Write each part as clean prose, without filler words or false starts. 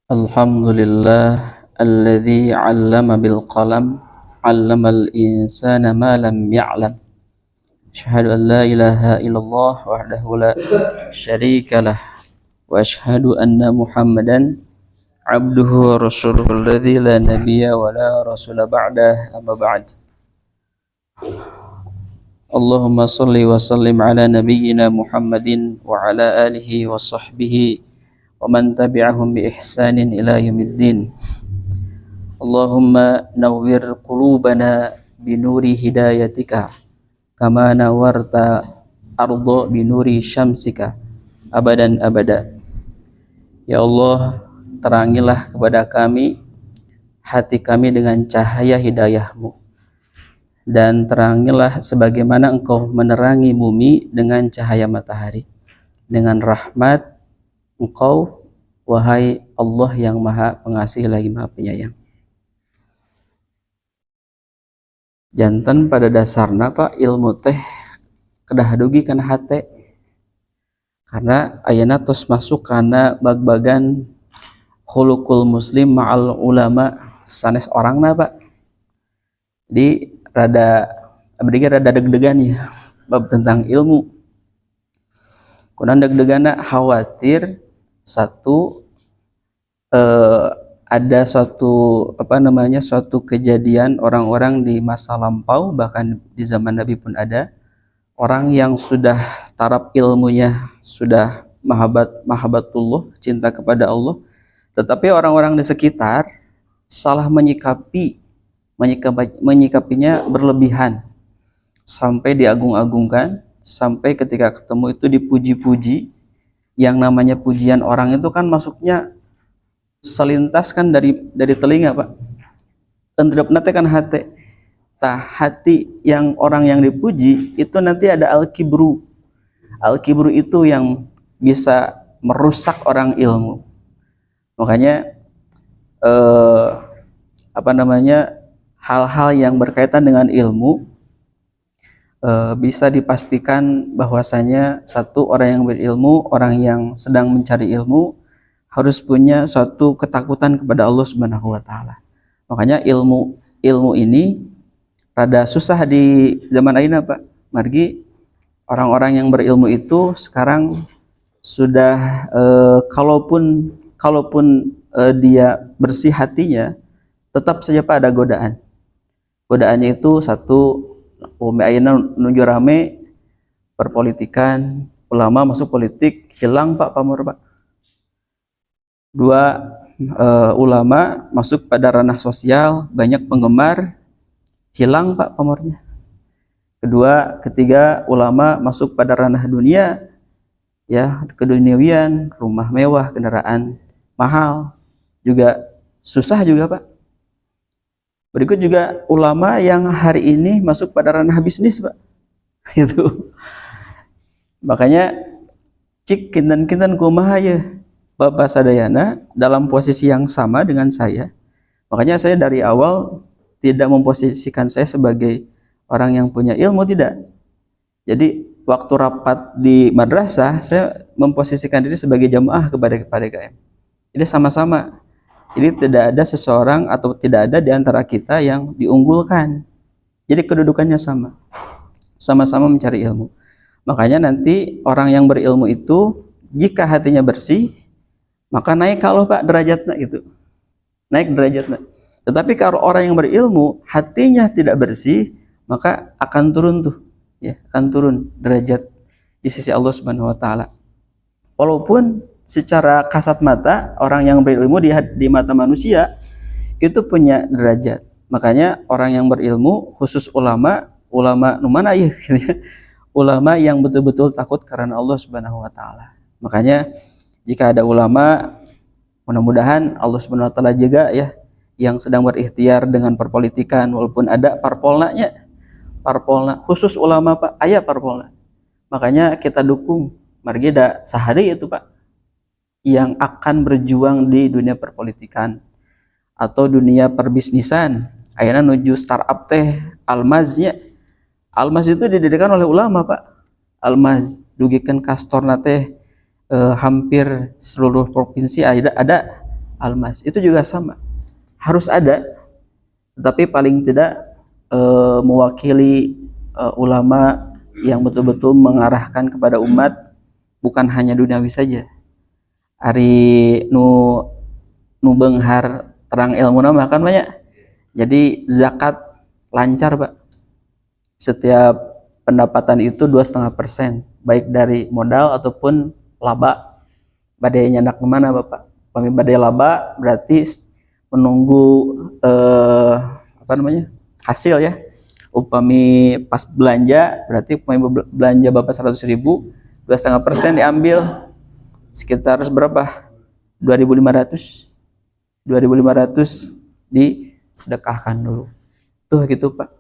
Alhamdulillah alladzi 'allama bil qalam 'allamal insana ma lam ya'lam. Asyhadu an la ilaha illallah wahdahu la syarikalah wa asyhadu anna Muhammadan 'abduhu wa rasuluhu alladzi la nabiyya wa la rasula ba'dah, amma ba'd. Allahumma shalli wa sallim ala nabiyyina Muhammadin wa ala alihi wa sahbihi wa man tabi'ahum bi ihsanin ila yaumiddin. Allahumma nawwir qulubana binuri hidayatika kama nawarta arda binuri syamsika abadan abada. Ya Allah, terangilah kepada kami hati kami dengan cahaya hidayahmu, dan terangilah sebagaimana engkau menerangi bumi dengan cahaya matahari. Dengan rahmat engkau, wahai Allah yang maha pengasih lagi maha penyayang. Janten pada dasarna Pak, ilmu teh kedah dugi kana hate, karena ayana tos masuk kana bag-bagan khuluqul muslim ma'al ulama sanes orangna Pak. Jadi rada deg-degan ya bab tentang ilmu. Kunan deg-degana khawatir satu ada suatu kejadian orang-orang di masa lampau, bahkan di zaman Nabi pun ada orang yang sudah taraf ilmunya, sudah mahabbatullah, cinta kepada Allah, tetapi orang-orang di sekitar salah menyikapinya berlebihan sampai diagung-agungkan, sampai ketika ketemu itu dipuji-puji. Yang namanya pujian orang itu kan masuknya selintas kan dari telinga Pak, endrepna teh kan hati. Tah hati yang orang yang dipuji itu nanti ada al-kibru itu yang bisa merusak orang ilmu. Makanya hal-hal yang berkaitan dengan ilmu bisa dipastikan bahwasanya satu, orang yang berilmu, orang yang sedang mencari ilmu harus punya suatu ketakutan kepada Allah Subhanahu wa taala. Makanya ilmu ini rada susah di zaman ayeuna Pak. Margi orang-orang yang berilmu itu sekarang sudah kalaupun dia bersih hatinya, tetap saja Pak ada godaan. Godaannya itu satu, ayeuna nuju rame perpolitikan, ulama masuk politik, hilang Pak pamor Pak. Dua, ulama masuk pada ranah sosial, banyak penggemar, hilang Pak pamornya. Ketiga, ulama masuk pada ranah dunia, ya, keduniawian, rumah mewah, kendaraan mahal, juga susah juga Pak. Berikut juga ulama yang hari ini masuk pada ranah bisnis Pak. Itu. Makanya cik kinten-kinten kumaha ya Bapak sadayana dalam posisi yang sama dengan saya. Makanya saya dari awal tidak memposisikan saya sebagai orang yang punya ilmu, tidak. Jadi waktu rapat di madrasah saya memposisikan diri sebagai jamaah kepada KM. Jadi sama-sama. Jadi tidak ada seseorang atau tidak ada di antara kita yang diunggulkan. Jadi kedudukannya sama. Sama-sama mencari ilmu. Makanya nanti orang yang berilmu itu jika hatinya bersih, maka naik kalau Pak derajatnya gitu. Naik derajatnya. Tetapi kalau orang yang berilmu hatinya tidak bersih, maka akan turun tuh, ya, akan turun derajat di sisi Allah Subhanahu wa taala. Walaupun secara kasat mata orang yang berilmu di mata manusia itu punya derajat. Makanya orang yang berilmu, khusus ulama nu mana ya, ulama yang betul-betul takut karena Allah Subhanahu wa taala. Makanya jika ada ulama, mudah-mudahan Allah Subhanahu wa taala juga ya yang sedang berikhtiar dengan perpolitikan, walaupun ada parpolna khusus ulama Pak, aya parpolna. Makanya kita dukung margi da sahari itu Pak yang akan berjuang di dunia perpolitikan atau dunia perbisnisan. Ayeuna nuju startup teh Almaznya. Almaz itu didirikan oleh ulama Pak. Almaz dugikeun kastorna teh hampir seluruh provinsi ada almas. Itu juga sama, harus ada, tetapi paling tidak mewakili ulama yang betul-betul mengarahkan kepada umat, bukan hanya duniawi saja. Ari nu beunghar terang ilmu nama kan banyak. Jadi zakat lancar, Pak. Setiap pendapatan itu 2,5%, baik dari modal ataupun laba. Badai nyandak kemana, Bapak? Kami badai laba berarti menunggu hasil ya. Upami pas belanja berarti upami belanja Bapak 100.000, 2,5% diambil sekitar berapa? 2.500 disedekahkan dulu. Tuh gitu, Pak.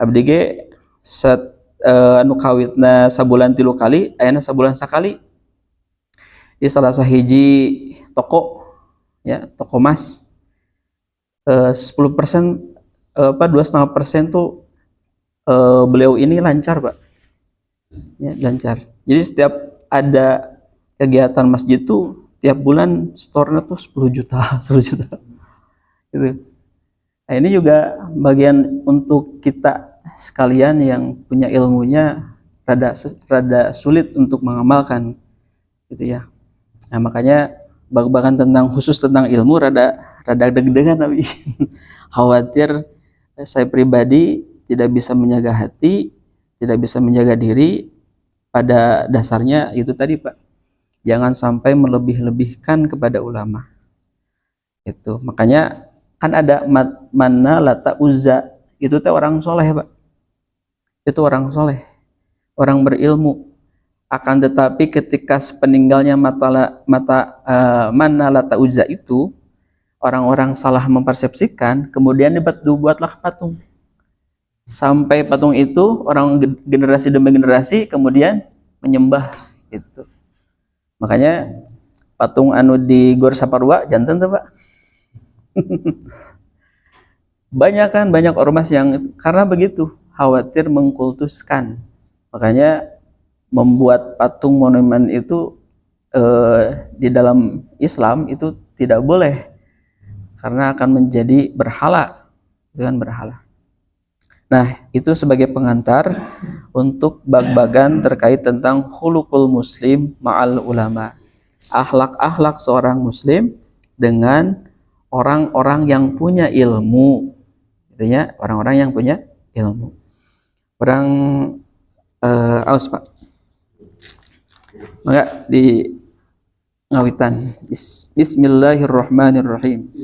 Abdi ge anu kawitna sabulan 3 kali, ayeuna sabulan sakali. Di salah sahiji toko ya, toko emas 10% 2,5% tuh beliau ini lancar, Pak. Ya, lancar. Jadi setiap ada kegiatan masjid tuh tiap bulan store-nya tuh 10 juta, 10 juta. Gitu. Nah, ini juga bagian untuk kita sekalian yang punya ilmunya rada sulit untuk mengamalkan gitu ya. Nah, makanya bag-bagan khusus tentang ilmu rada deg-degan tapi khawatir saya pribadi tidak bisa menjaga hati, tidak bisa menjaga diri. Pada dasarnya itu tadi, Pak. Jangan sampai melebih-lebihkan kepada ulama. Itu. Makanya kan ada Manna, Lata, Uzza. Itu teh orang soleh, Pak. Itu orang soleh, orang berilmu. Akan tetapi ketika sepeninggalnya Manna, Lata, Uzza itu, orang-orang salah mempersepsikan, kemudian dibuatlah patung. Sampai patung itu orang generasi demi generasi kemudian menyembah itu. Makanya patung anu di Gor Saparua janten tuh, Pak. Banyak ormas yang karena begitu khawatir mengkultuskan. Makanya membuat patung monumen itu di dalam Islam itu tidak boleh, karena akan menjadi berhala, itu kan berhala. Nah, itu sebagai pengantar untuk bag-bagan terkait tentang khuluqul muslim ma'al ulama. Akhlak-akhlak seorang muslim dengan orang-orang yang punya ilmu. Artinya orang-orang yang punya ilmu. Orang aus, Pak. Maka di ngawitan. Bismillahirrahmanirrahim.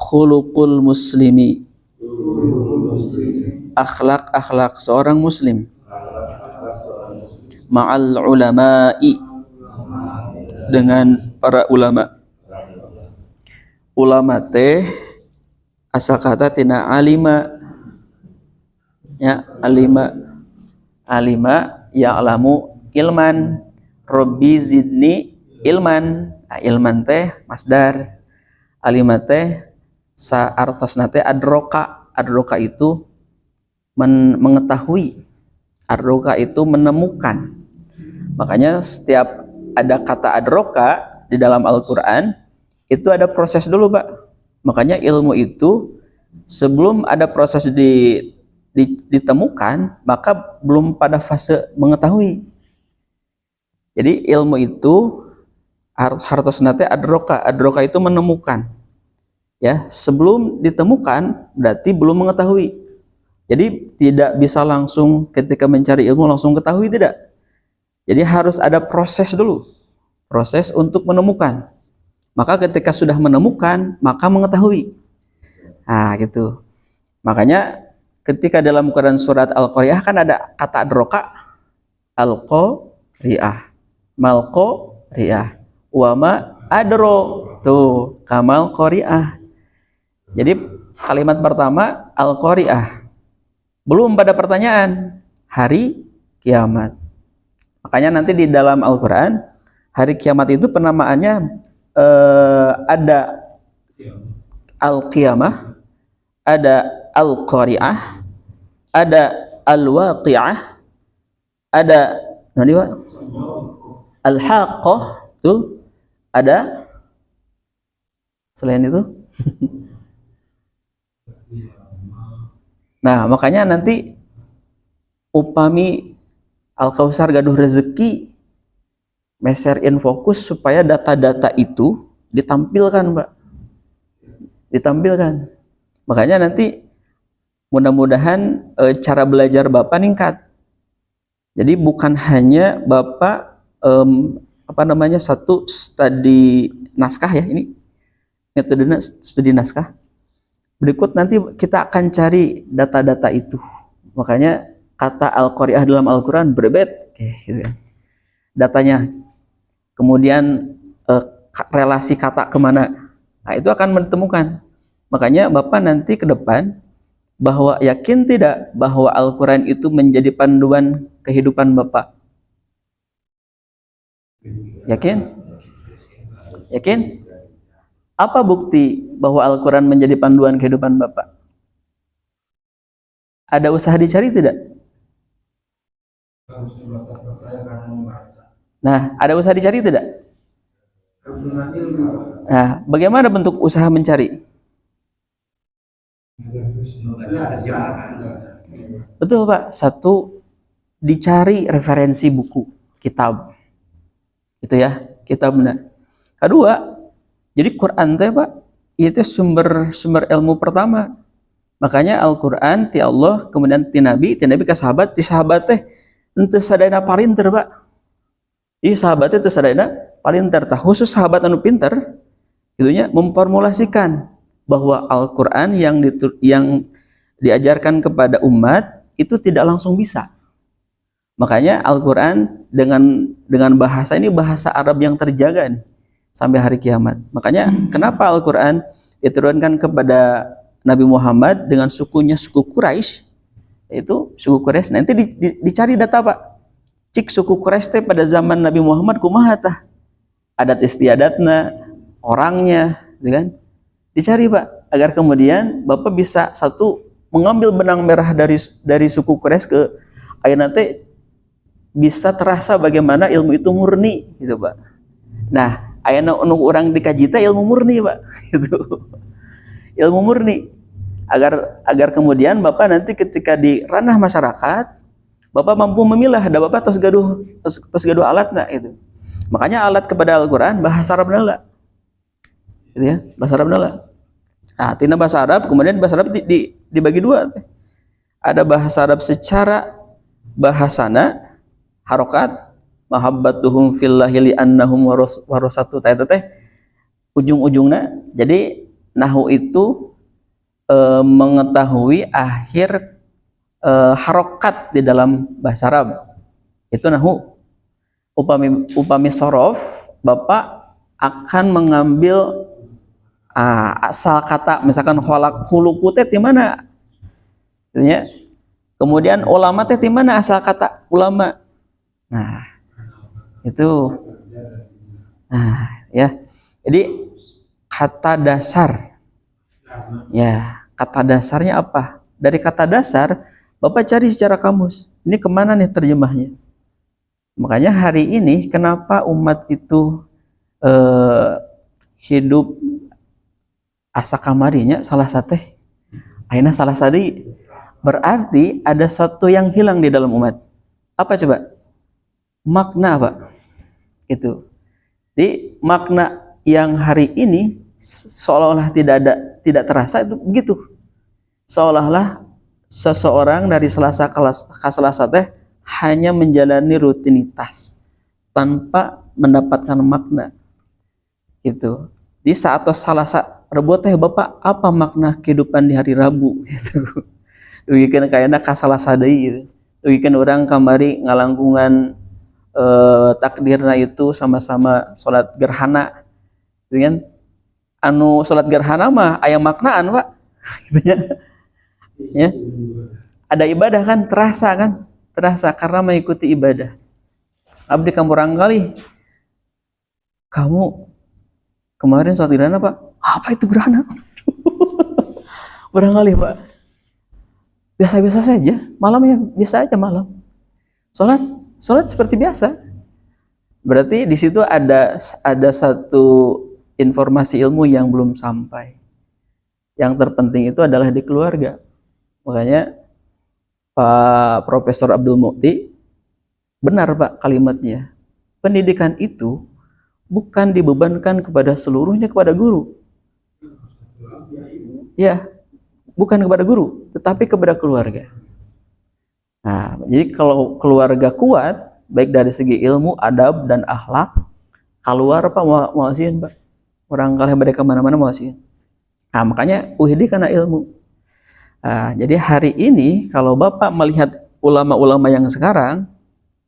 Khuluqul muslimi, akhlak seorang muslim, ma'al ulama'i, dengan para ulama. Ulama teh asal kata tina alima ya, alima ya'lamu ilman, rabbi zidni ilman. Nah, ilman teh masdar, alima teh saartosna teh adroka itu mengetahui, adroka itu menemukan. Makanya setiap ada kata adroka di dalam Al-Quran itu ada proses dulu, Pak. Makanya ilmu itu sebelum ada proses ditemukan, maka belum pada fase mengetahui. Jadi ilmu itu hartosna teh adroka itu menemukan. Ya, sebelum ditemukan berarti belum mengetahui. Jadi tidak bisa langsung ketika mencari ilmu langsung ketahui, tidak. Jadi harus ada proses dulu. Proses untuk menemukan. Maka ketika sudah menemukan, maka mengetahui. Nah, gitu. Makanya ketika dalam Quran surat Al-Qari'ah kan ada kata adroka, Al-Qari'ah, Mal-Qari'ah, Wama adro, tuh, kamal Qari'ah. Jadi kalimat pertama Al-Qari'ah, belum pada pertanyaan hari kiamat. Makanya nanti di dalam Al-Quran hari kiamat itu penamaannya ada Al-Qiyamah, ada Al-Qari'ah, ada Al-Waqi'ah, ada Al-Haqqah, tuh Ada selain itu? Nah, makanya nanti upami Al-Kausar gaduh rezeki, meser in fokus supaya data-data itu ditampilkan, Mbak. Ditampilkan. Makanya nanti mudah-mudahan cara belajar Bapak meningkat. Jadi bukan hanya Bapak satu studi naskah ya, ini metode studi naskah. Berikut nanti kita akan cari data-data itu. Makanya kata Al-Qari'ah dalam Al-Quran berbet, gitu kan. Datanya. Kemudian relasi kata kemana. Nah, itu akan ditemukan. Makanya Bapak nanti ke depan bahwa yakin tidak bahwa Al-Quran itu menjadi panduan kehidupan Bapak? Yakin? Yakin? Apa bukti bahwa Al-Quran menjadi panduan kehidupan Bapak? Ada usaha dicari tidak? Nah, ada usaha dicari tidak? Nah, bagaimana bentuk usaha mencari? Betul Pak, satu, dicari referensi buku, kitab. Itu ya, kitab benar. Kedua, jadi Quran teh Pak, itu sumber ilmu pertama. Makanya Al-Quran ti Allah, kemudian ti Nabi ke sahabat, ti sahabat teh ente sadayana palinter Pak. Jadi sahabat teh sadayana palinter, tah khusus sahabat anu pinter, itunya memformulasikan bahwa Al-Quran yang diajarkan kepada umat itu tidak langsung bisa. Makanya Al-Quran dengan bahasa ini bahasa Arab yang terjaga nih, sampai hari kiamat. Makanya kenapa Al-Quran diturunkan kepada Nabi Muhammad dengan sukunya suku Quraisy, yaitu suku Quraisy. Nanti dicari data Pak. Cik suku Quraisy teh pada zaman Nabi Muhammad kumaha tah? Adat istiadatna, orangnya, gitu kan? Dicari Pak, agar kemudian Bapak bisa satu mengambil benang merah dari suku Quraisy ke ayeuna teh bisa terasa bagaimana ilmu itu murni, gitu Pak. Nah, ayeuna anu urang dikaji teh ilmu murni Pak, gitu. Ilmu murni, agar kemudian Bapak nanti ketika di ranah masyarakat Bapak mampu memilah, ada Bapak tos gaduh alatna itu. Makanya alat kepada Al-Quran bahasa Arab nala, gitu ya, bahasa Arab nala. Nah, tina bahasa Arab, kemudian bahasa Arab dibagi dua. Ada bahasa Arab secara bahasana, harokat, mahabbatuhum fillahi li annahum warasatu teh ujung-ujungnya. Jadi nahu itu mengetahui akhir harokat di dalam bahasa Arab. Itu nahu. Upami sorof, Bapak akan mengambil asal kata, misalkan huluku teh di mana? Kemudian ulama teh di mana asal kata ulama? Nah, itu. Nah, ya. Jadi kata dasar. Ya, kata dasarnya apa? Dari kata dasar Bapak cari secara kamus. Ini kemana nih terjemahnya? Makanya hari ini kenapa umat itu hidup asa kamarinya salah satu aina salah sadi, berarti ada sesuatu yang hilang di dalam umat. Apa coba? Makna Pak. Itu. Jadi makna yang hari ini seolah-olah tidak terasa itu begitu. Seolah-olah seseorang dari Selasa ke Selasa teh hanya menjalani rutinitas tanpa mendapatkan makna, gitu. Di saat Selasa Rebo teh Bapak apa makna kehidupan di hari Rabu, gitu. Dugikeun kayana ka Selasa deui gitu. Dugikeun urang kamari ngalangkungan takdirna itu sama-sama salat gerhana, gitu kan? Anu salat gerhana mah aya maknaan Pak, gitu ya. Ada ibadah kan, terasa karena mengikuti ibadah. Abdi kamu barangkali kamu kemarin sholat gerhana Pak, apa itu gerhana? Barangkali Pak, biasa-biasa saja, malam ya biasa aja malam. Sholat seperti biasa. Berarti di situ ada satu informasi ilmu yang belum sampai. Yang terpenting itu adalah di keluarga. Makanya Pak Profesor Abdul Mukti benar Pak kalimatnya. Pendidikan itu bukan dibebankan kepada seluruhnya kepada guru. Ya, bukan kepada guru, tetapi kepada keluarga. Nah, jadi kalau keluarga kuat, baik dari segi ilmu, adab, dan akhlak, keluar Pak mau asihin Pak. Orang kalian pada kemana-mana mau asihin. Nah, makanya uhidi karena ilmu. Nah, jadi hari ini kalau Bapak melihat ulama-ulama yang sekarang,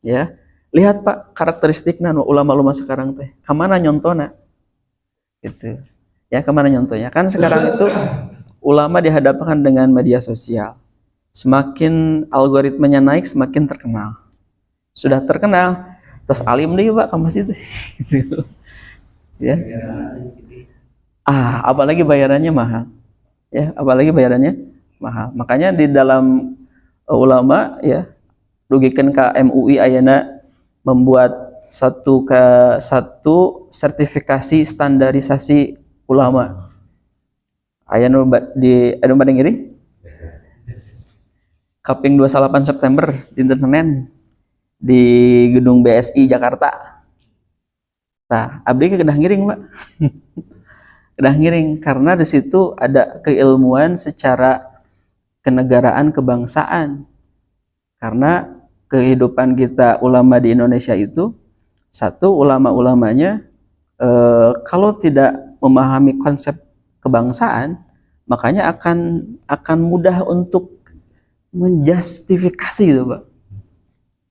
ya, lihat Pak karakteristiknya ulama-ulama sekarang teh. Kemana nyontona? Gitu. Ya, kemana nyontohnya? Kan sekarang itu ulama dihadapkan dengan media sosial. Semakin algoritmanya naik, semakin terkenal. Sudah terkenal, terus alim deh Pak ke masjid. Gitu. Ya. Apalagi bayarannya mahal. Ya, apalagi bayarannya mahal. Makanya di dalam ulama ya rugikan ka MUI ayeuna membuat satu sertifikasi standarisasi ulama. Aya nu di anu banding iri Kaping 28 September dinten Senin di gedung BSI Jakarta. Nah, abdi kedah ngiring, Pak. Kedah ngiring karena di situ ada keilmuan secara kenegaraan kebangsaan. Karena kehidupan kita ulama di Indonesia itu satu ulama-ulamanya kalau tidak memahami konsep kebangsaan, makanya akan mudah untuk menjustifikasi itu Pak.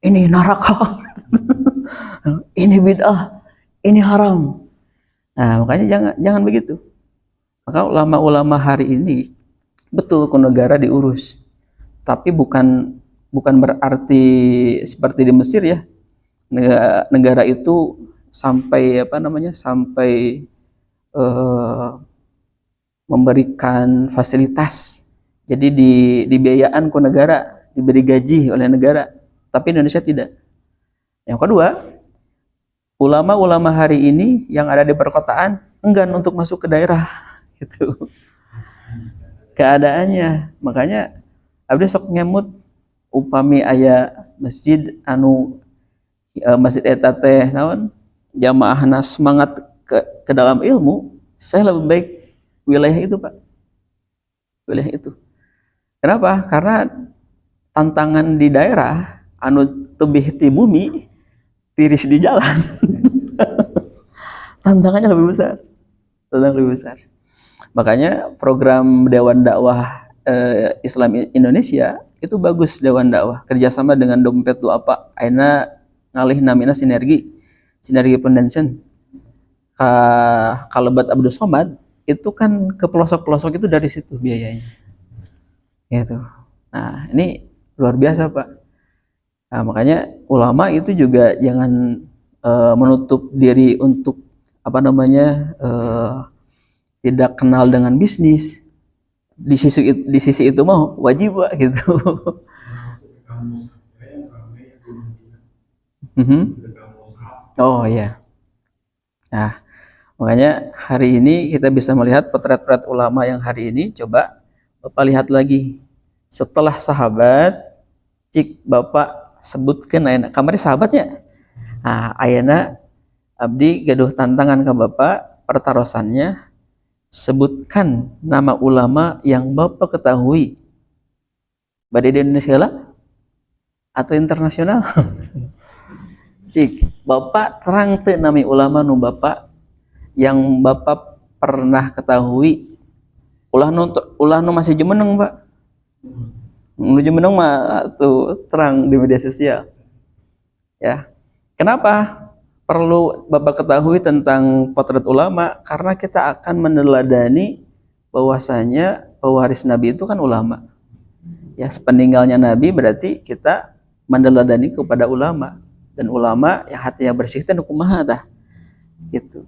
Ini neraka, ini bid'ah, ini haram. Nah makanya jangan begitu. Maka ulama-ulama hari ini betul ke negara diurus, tapi bukan berarti seperti di Mesir ya. Negara itu sampai sampai memberikan fasilitas. Jadi dibiayaan ke negara, diberi gaji oleh negara. Tapi Indonesia tidak. Yang kedua, ulama-ulama hari ini yang ada di perkotaan enggan untuk masuk ke daerah, gitu. Keadaannya, makanya abdi sok ngemut upami aya masjid anu masjid eta teh naon jamaahna semangat ke dalam ilmu, saya lebih baik wilayah itu Pak. Wilayah itu. Kenapa? Karena tantangan di daerah anu tebih ti bumi tiris di jalan. Tantangannya lebih besar. Tantangan lebih besar. Makanya program Dewan Dakwah Islam Indonesia itu bagus. Dewan Dakwah kerjasama dengan Dompet Duafa aina ngalih namina sinergi foundation Kalebat Abdul Somad itu kan ke pelosok-pelosok itu dari situ biayanya gitu. Nah ini luar biasa Pak. Nah, makanya ulama itu juga jangan menutup diri untuk tidak kenal dengan bisnis. Di sisi itu mah wajib Pak gitu. Oh iya. Nah, makanya hari ini kita bisa melihat potret-potret ulama yang hari ini. Coba Bapak lihat lagi. Setelah sahabat, cik Bapak sebutkan ayana kamari sahabatnya. Nah, ayana abdi gaduh tantangan ke Bapak, pertarosannya sebutkan nama ulama yang Bapak ketahui. Badai di Indonesia lah atau internasional? Cik, Bapak terang teu nami ulama nu Bapak yang Bapak pernah ketahui. Ulah nu masih jemeneng Pak. Nu jemeneng mah tuh terang di media sosial. Ya. Kenapa perlu Bapak ketahui tentang potret ulama? Karena kita akan meneladani bahwasanya pewaris Nabi itu kan ulama. Ya, sepeninggalnya Nabi berarti kita meneladani kepada ulama, dan ulama yang hatinya bersih teh kumaha tah gitu.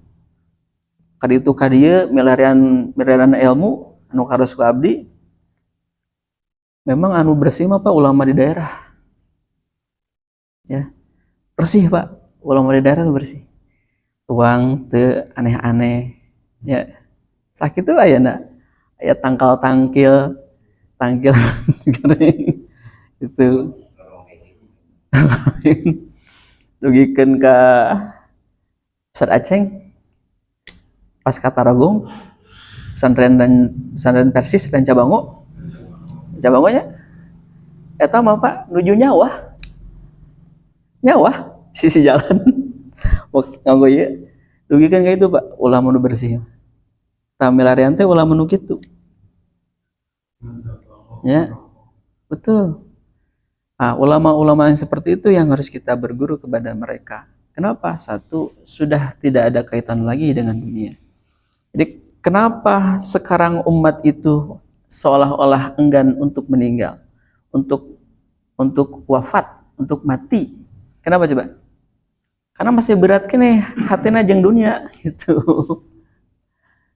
Kaditu kadieu milarian ilmu anu karos ku abdi memang anu bersih mah Pak ulama di daerah. Ya. Bersih Pak. ulama di daerah tuh bersih, tuang teu aneh-aneh ya. Sakit tuh aya aya tangkil kering itu dugikeun ka Ustaz Aceng pas kata Ragung pesantren Persis dan Cabangonya eta mah Pak nuju nyawa sisi jalan nganggo ieu dugikeun ka itu Pak ulama nu bersih tamilarian teh ulama nu kitu ya betul. Nah, ulama-ulama yang seperti itu yang harus kita berguru kepada mereka. Kenapa? Satu, sudah tidak ada kaitan lagi dengan dunia. Jadi kenapa sekarang umat itu seolah-olah enggan untuk meninggal, untuk wafat, untuk mati? Kenapa coba? Karena masih berat kene hatina jeung dunia gitu.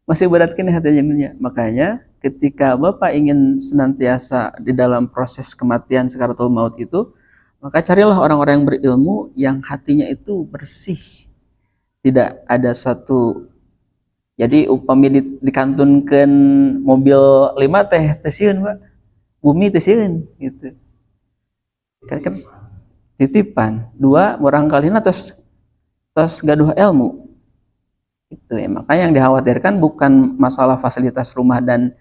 Masih berat kene hatina jeung dunia. Makanya ketika Bapak ingin senantiasa di dalam proses kematian sakaratul maut itu, maka carilah orang-orang yang berilmu yang hatinya itu bersih. Tidak ada satu, jadi upami dikantunkeun mobil 5 teh teu sieun Pak. Bumi teu sieun gitu. Kan titipan. 2 barangkalina tos gaduh ilmu. Itu ya, makanya yang dikhawatirkan bukan masalah fasilitas rumah dan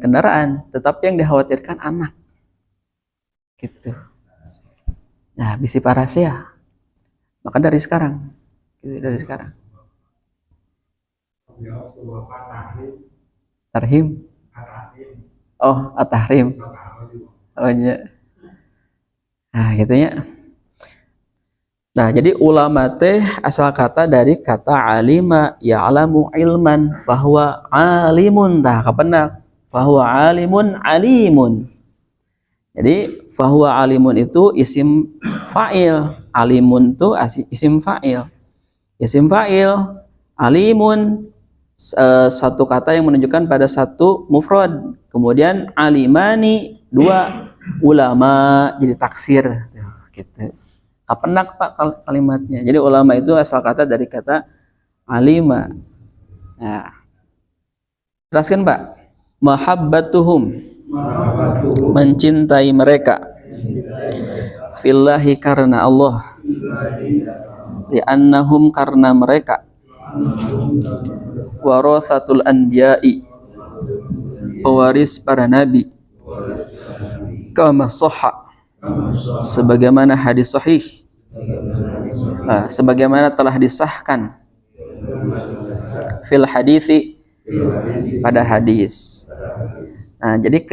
kendaraan, tetapi yang dikhawatirkan anak gitu. Nah bisi parasia maka dari sekarang gitu, dari sekarang tarhim at-tahrim oh iya. Nah gitu ya. Nah jadi ulama teh asal kata dari kata alima ya'lamu ilman fahuwa alimun tah kapendak fahuwa alimun alimun. Jadi fahuwa alimun itu isim fa'il, alimun itu isim fa'il. Isim fa'il, alimun satu kata yang menunjukkan pada satu mufrad. Kemudian alimani 2 ulama jadi taksir gitu. Kapenak Pak kalimatnya. Jadi ulama itu asal kata dari kata alima. Nah, teruskan Pak. Mahabbatuhum, mencintai mereka. Fillahi karena Allah. Li'annahum karena mereka. Warathatul anbiya'i, pewaris para nabi. Kama sahha, sebagaimana hadis sahih, sebagaimana telah disahkan fil hadithi, pada hadis. Nah jadi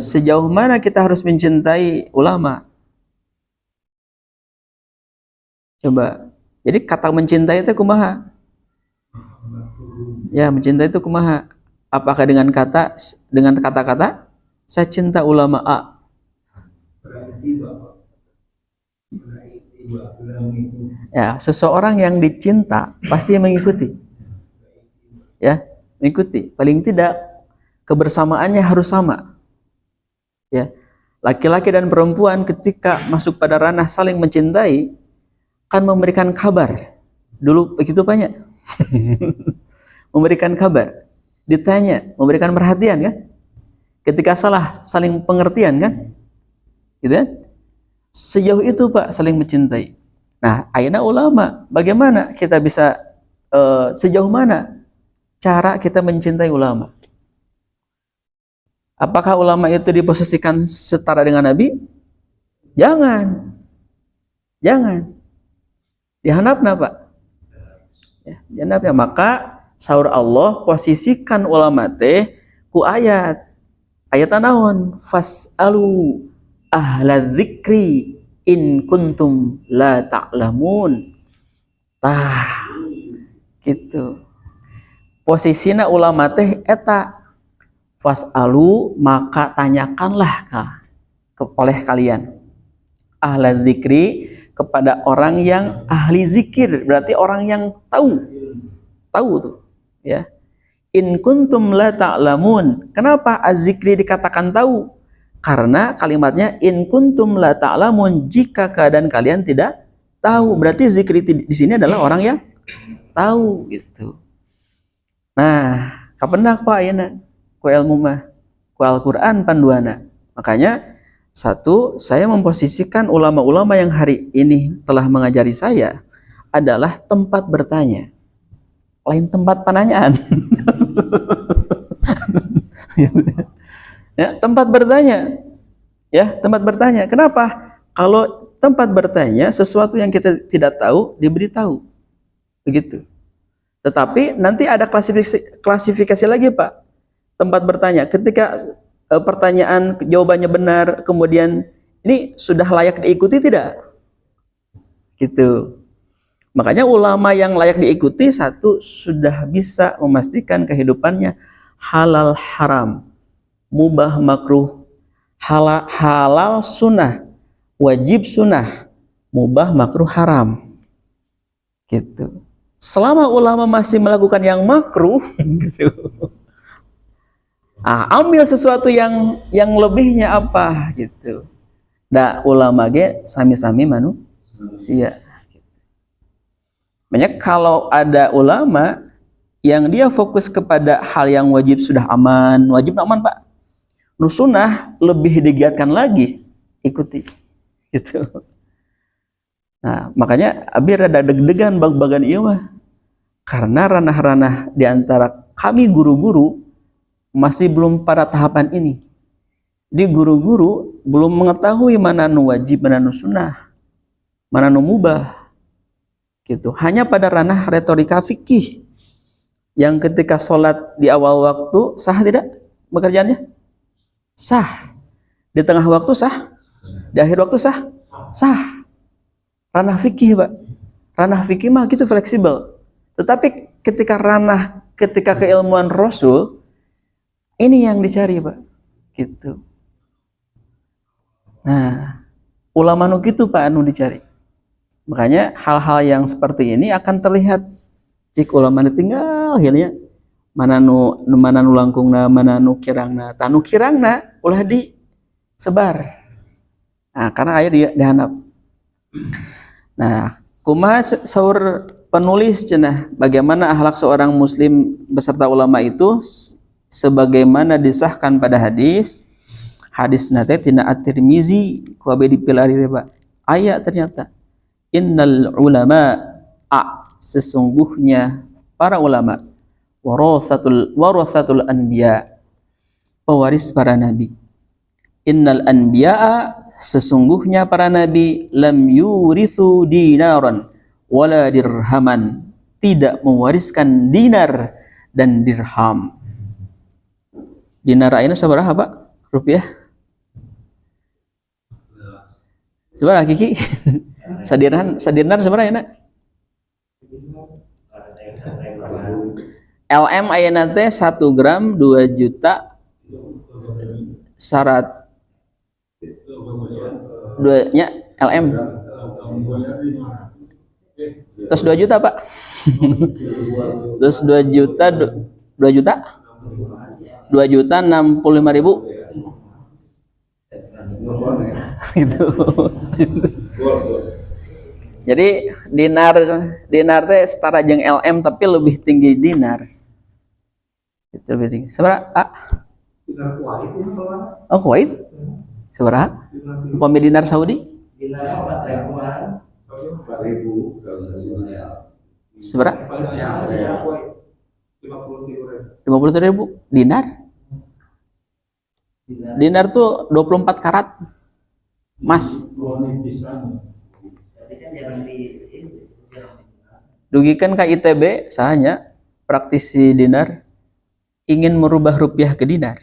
sejauh mana kita harus mencintai ulama? Coba. Jadi kata mencintai itu kumaha? Ya mencintai itu kumaha? Apakah dengan kata-kata saya cinta ulama A? Ya, seseorang yang dicinta pasti mengikuti. Ya, mengikuti. Paling tidak kebersamaannya harus sama. Ya. Laki-laki dan perempuan ketika masuk pada ranah saling mencintai kan memberikan kabar. Dulu begitu banyak. Memberikan kabar. Ditanya, memberikan perhatian kan? Ketika salah saling pengertian kan? Gitu kan? Sejauh itu Pak saling mencintai. Nah, ayeuna ulama, bagaimana kita bisa sejauh mana cara kita mencintai ulama? Apakah ulama itu diposisikan setara dengan Nabi? Jangan. Dihandapna Pak. Ya, dihandapna. Maka saur Allah posisikan ulama teh ku ayat naon? Fas'alu ahla dzikri in kuntum la ta'lamun. Tah gitu. Posisina ulama teh eta fas'alu, maka tanyakanlah oleh kalian ahla dzikri, kepada orang yang ahli zikir, berarti orang yang tahu tuh ya. In kuntum la ta'lamun. Kenapa az-zikri dikatakan tahu? Karena kalimatnya in kuntum la ta'lamun, jika keadaan kalian tidak tahu. Berarti zikri di sini adalah orang yang tahu gitu. Nah, kapendak Pak ayeuna ku ilmu mah, ku Al-Qur'an panduana. Makanya satu, saya memposisikan ulama-ulama yang hari ini telah mengajari saya adalah tempat bertanya, lain tempat penanyaan. Ya, tempat bertanya. Ya, tempat bertanya. Kenapa? Kalau tempat bertanya, sesuatu yang kita tidak tahu diberitahu. Begitu. Tetapi nanti ada klasifikasi lagi, Pak. Tempat bertanya. Ketika pertanyaan jawabannya benar, kemudian ini sudah layak diikuti tidak? Gitu. Makanya ulama yang layak diikuti, satu, sudah bisa memastikan kehidupannya halal haram, mubah makruh, halal sunnah, wajib sunnah, mubah makruh haram. Gitu. Selama ulama masih melakukan yang makruh, gitu. Ambil sesuatu yang lebihnya apa gitu. Da ulama ge sami-sami manusia. Makanya kalau ada ulama yang dia fokus kepada hal yang wajib sudah aman, wajib aman Pak. Nu sunnah lebih digiatkan lagi, ikuti. Gitu. Nah, makanya abi rada deg-degan bag-bagan ieu mah. Karena ranah-ranah di antara kami guru-guru masih belum pada tahapan ini. Jadi guru-guru belum mengetahui mana nu wajib, mana nu sunnah, mana nu mubah. Gitu. Hanya pada ranah retorika fikih yang ketika sholat di awal waktu sah tidak pekerjaannya? Sah. Di tengah waktu sah? Di akhir waktu sah? Sah. Ranah fikih, Pak. Ranah fikih mah gitu fleksibel. Tetapi ketika keilmuan Rasul, ini yang dicari, Pak. Gitu. Nah, ulama nu gitu Pak anu dicari. Makanya hal-hal yang seperti ini akan terlihat cik ulama ditinggal akhirnya mana nu langkungna, mana nu kirangna, tanu kirangna ulah disebar. Nah, karena aya di dihandap. Nah, kumaha saur penulis cenah bagaimana akhlak seorang muslim beserta ulama itu sebagaimana disahkan pada hadis nate tina At-Tirmizi ku abdi dipilari Pak. Aya ternyata innal ulama sesungguhnya para ulama warasatul anbiya, pewaris para nabi. Innal anbiya sesungguhnya para nabi lam yurithu dinaran wala dirhaman, tidak mewariskan dinar dan dirham. Dinar ayeuna sabaraha Pak? Rupiah? Sabaraha Kiki? Sadirnar sabaraha ayeuna? LM ayeuna teh 1 gram 2 juta syarat 2 nya LM. Terus 2 juta Pak. Terus 2 juta 2 juta 2 juta 65.000 gitu. Jadi dinar teh setara jeung LM tapi lebih tinggi dinar. Itu lebih tinggi. Sabaraha? Dinar Kuwait itu berapa? Oh, Kuwait. Sabaraha? Upami dinar Saudi? Dinar 4.000-an. 4.000 Sabaraha? 50.000 dinar. Dinar tuh 24 karat emas. Dugikan ke ITB sahanya praktisi dinar ingin merubah rupiah ke dinar.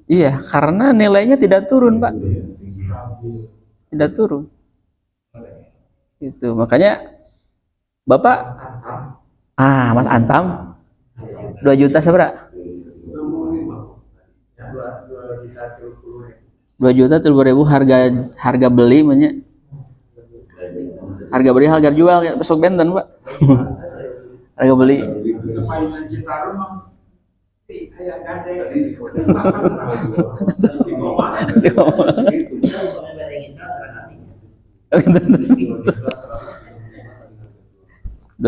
Iya, karena nilainya tidak turun, Pak. Tidak turun. Itu makanya Bapak Mas Antam 2 juta seberapa? 2 juta 30.000 harga beli punya. Harga beli harga jual ya besok benten Pak. Harga beli. 2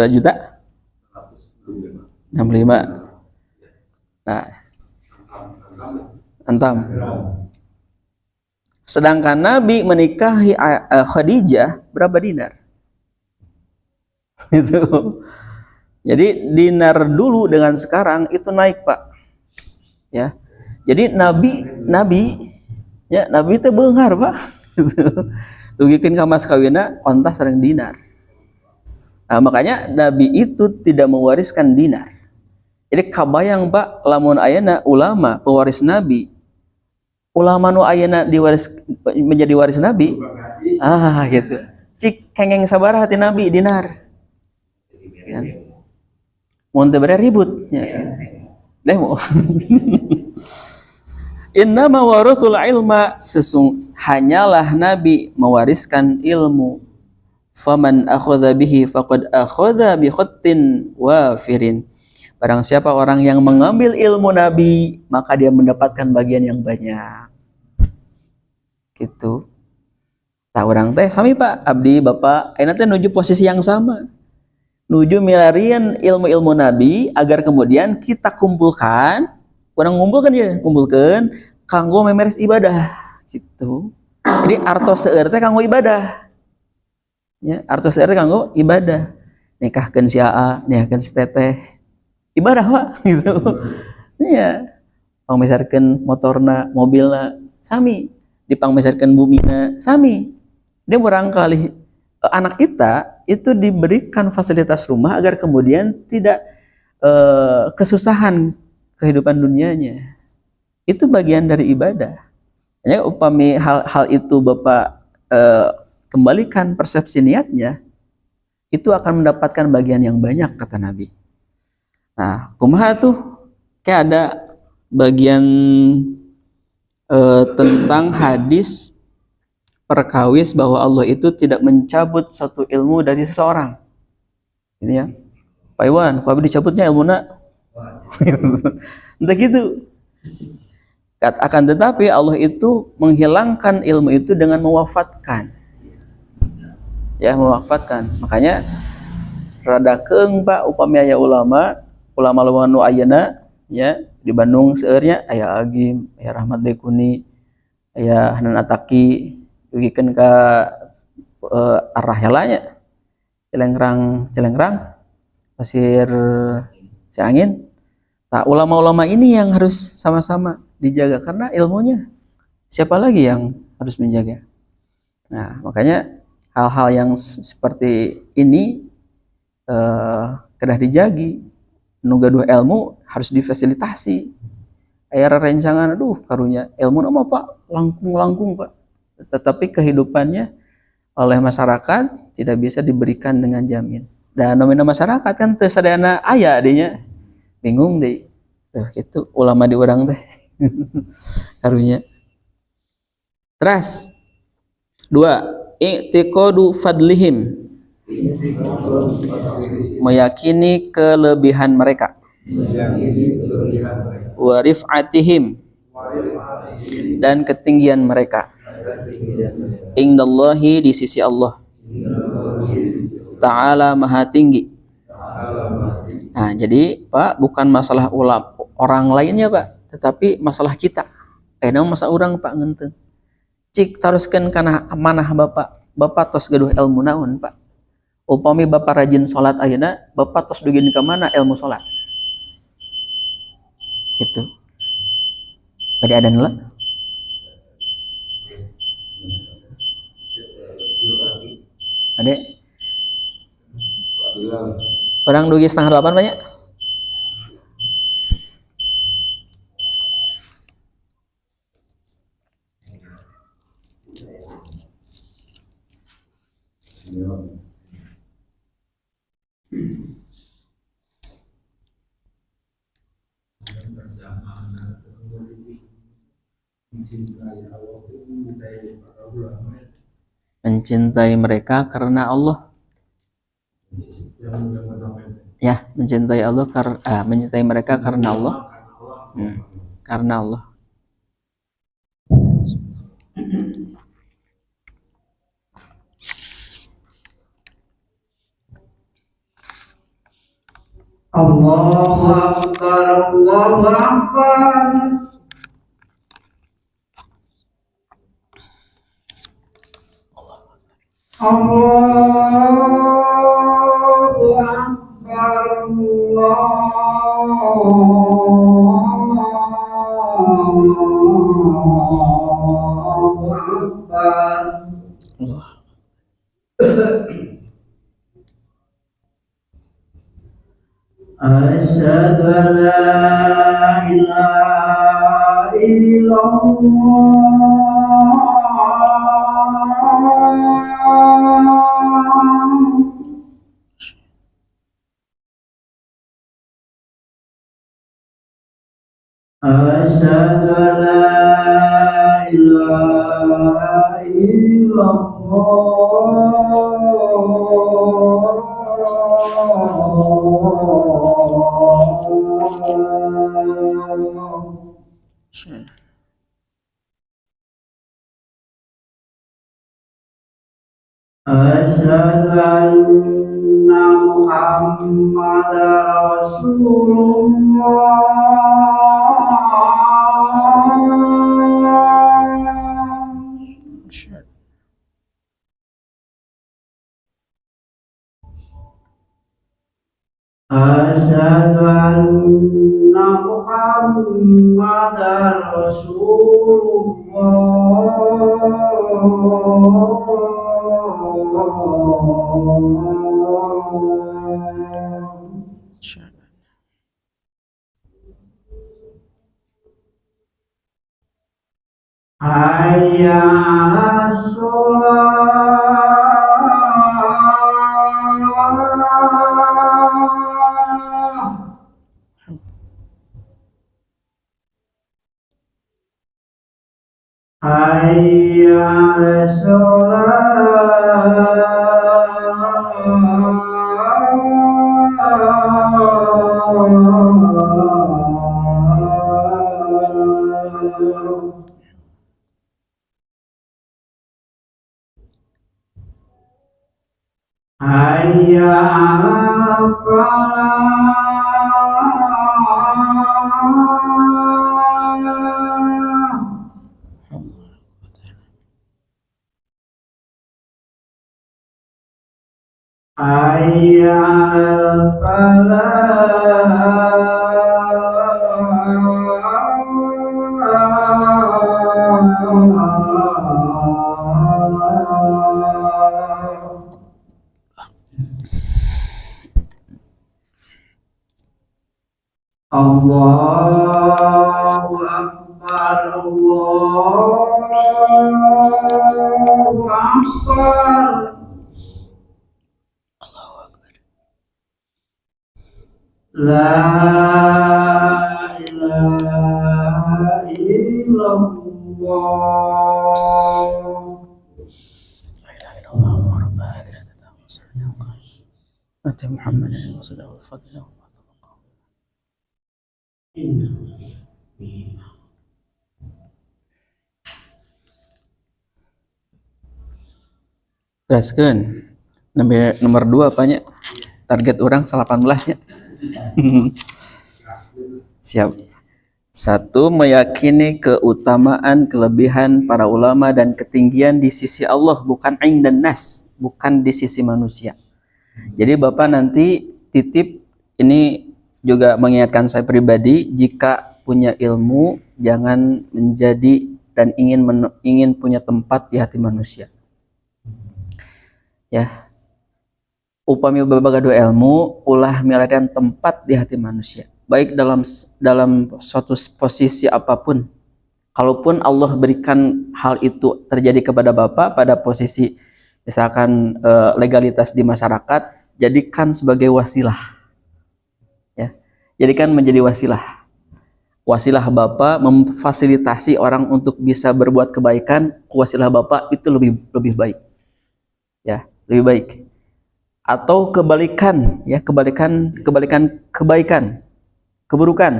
juta 65. Nah, antam. Sedangkan Nabi menikahi Khadijah berapa dinar? Itu. Jadi dinar dulu dengan sekarang itu naik, Pak. Ya. Jadi Nabi itu beunghar, Pak. Dugikeun ka mas kawina onta sareng dinar. Nah, makanya Nabi itu tidak mewariskan dinar. Jadi kabayang, Pak, lamun ayeuna ulama pewaris Nabi, ulama nu ayeuna menjadi waris Nabi, gitu. Cik kengeng sabaraha ti Nabi dinar. Kan? Mun teu ribut nya. Demo. Innama warathul ilma, hanyalah Nabi mewariskan ilmu. Faman akhadha bihi faqad akhadha bi khattin wafirin. Barang siapa orang yang mengambil ilmu Nabi, maka dia mendapatkan bagian yang banyak. Gitu. Tah urang teh sami, Pak, abdi bapak ayeuna teh nuju posisi yang sama. Nuju milarian ilmu-ilmu Nabi agar kemudian kita kumpulkan, orang kumpulkan kanggo memeres ibadah gitu. Jadi artos seueur teh kanggo ibadah. Ya, artos seueur teh kanggo ibadah. Nikahkeun si AA, nikahkeun si Teteh. Ibadah, Pak, gitu. Iya. Pangmesarkeun motorna, mobilna sami. Dipangmesarkeun bumina sami. Dia barangkali anak kita itu diberikan fasilitas rumah agar kemudian tidak kesusahan kehidupan dunianya. Itu bagian dari ibadah. Ya, upami hal itu Bapak kembalikan persepsi niatnya, itu akan mendapatkan bagian yang banyak, kata Nabi. Nah, kumaha tuh kayak ada bagian tentang hadis perkawis bahwa Allah itu tidak mencabut satu ilmu dari seseorang. Ini ya, Pak Iwan, kok dicabutnya ilmuna? Entah gitu. Akan tetapi Allah itu menghilangkan ilmu itu dengan mewafatkan. Ya, mewafatkan. Makanya rada keung, Pak, upami aya ulama nu ayeuna ya di Bandung seueurnya aya Agim, aya Rahmat Bekuni, aya Hanan Ataki, dugikeun ka arah helanya Cilengrang, Pasir Angin. Nah, ulama-ulama ini yang harus sama-sama dijaga karena ilmunya siapa lagi yang harus menjaga. Nah, makanya hal-hal yang seperti ini kedah dijagi. Nu gaduh ilmu harus difasilitasi. Aya rencangan, aduh karunya ilmu nama Pak langkung Pak. Tetapi kehidupannya oleh masyarakat tidak bisa diberikan dengan jamin. Dan nomina masyarakat kan teu sadayana aya dinya. Bingung deh. Tuh gitu ulama di urang teh. Karunya. Terus 2, i'tiqadu fadlihim, meyakini kelebihan mereka, wa rif'atihim, dan ketinggian mereka, indallahi, di sisi Allah Ta'ala maha tinggi. Nah, jadi Pak, bukan masalah orang lainnya Pak, tetapi masalah kita. Masalah orang Pak ngenteng. Cik taruskeun kana manah Bapak tos gaduh ilmu naon Pak? Upami Bapak rajin sholat ayeuna, Bapak tos dugieun ka mana ilmu sholat? Gitu. Tadi ada nela? Ade? Orang dugi 7:30 banyak? Mencintai mereka karena Allah. Ya, mencintai Allah mencintai mereka karena Allah. Karena Allah. Allahu Akbar, Allahu Akbar. Allahu Akbar, Allahu Akbar. Asyhadu an la ilaha illallah. Asyhadu an la ilaha illallah. Asyhadu anna Muhammadar Rasulullah. Asyhadu anna Muhammadar Rasulullah. Hayya 'alas shalah. Hayya 'alas shalah. Hayya 'alal falah. Hayya 'alal falah. Allahu Akbar, Allahu Akbar. La ilaha illallah. Ati Muhammadan wa sallallahu alaihi wa sallam. Teruskan nomor 2 apanya? Target orang 18 nya. Siap. 1. Meyakini keutamaan, kelebihan para ulama dan ketinggian di sisi Allah, bukan ain dan nas, bukan di sisi manusia. Jadi Bapak nanti titip ini juga mengingatkan saya pribadi, jika punya ilmu jangan menjadi dan ingin punya tempat di hati manusia. Ya. Upami babagado ilmu ulah milarian tempat di hati manusia, baik dalam suatu posisi apapun. Kalaupun Allah berikan hal itu terjadi kepada Bapak pada posisi misalkan legalitas di masyarakat, jadikan sebagai wasilah. Ya. Jadikan menjadi wasilah. Wasilah Bapak memfasilitasi orang untuk bisa berbuat kebaikan, wasilah Bapak itu lebih baik. Ya, lebih baik. Atau kebalikan, ya, kebaikan, keburukan.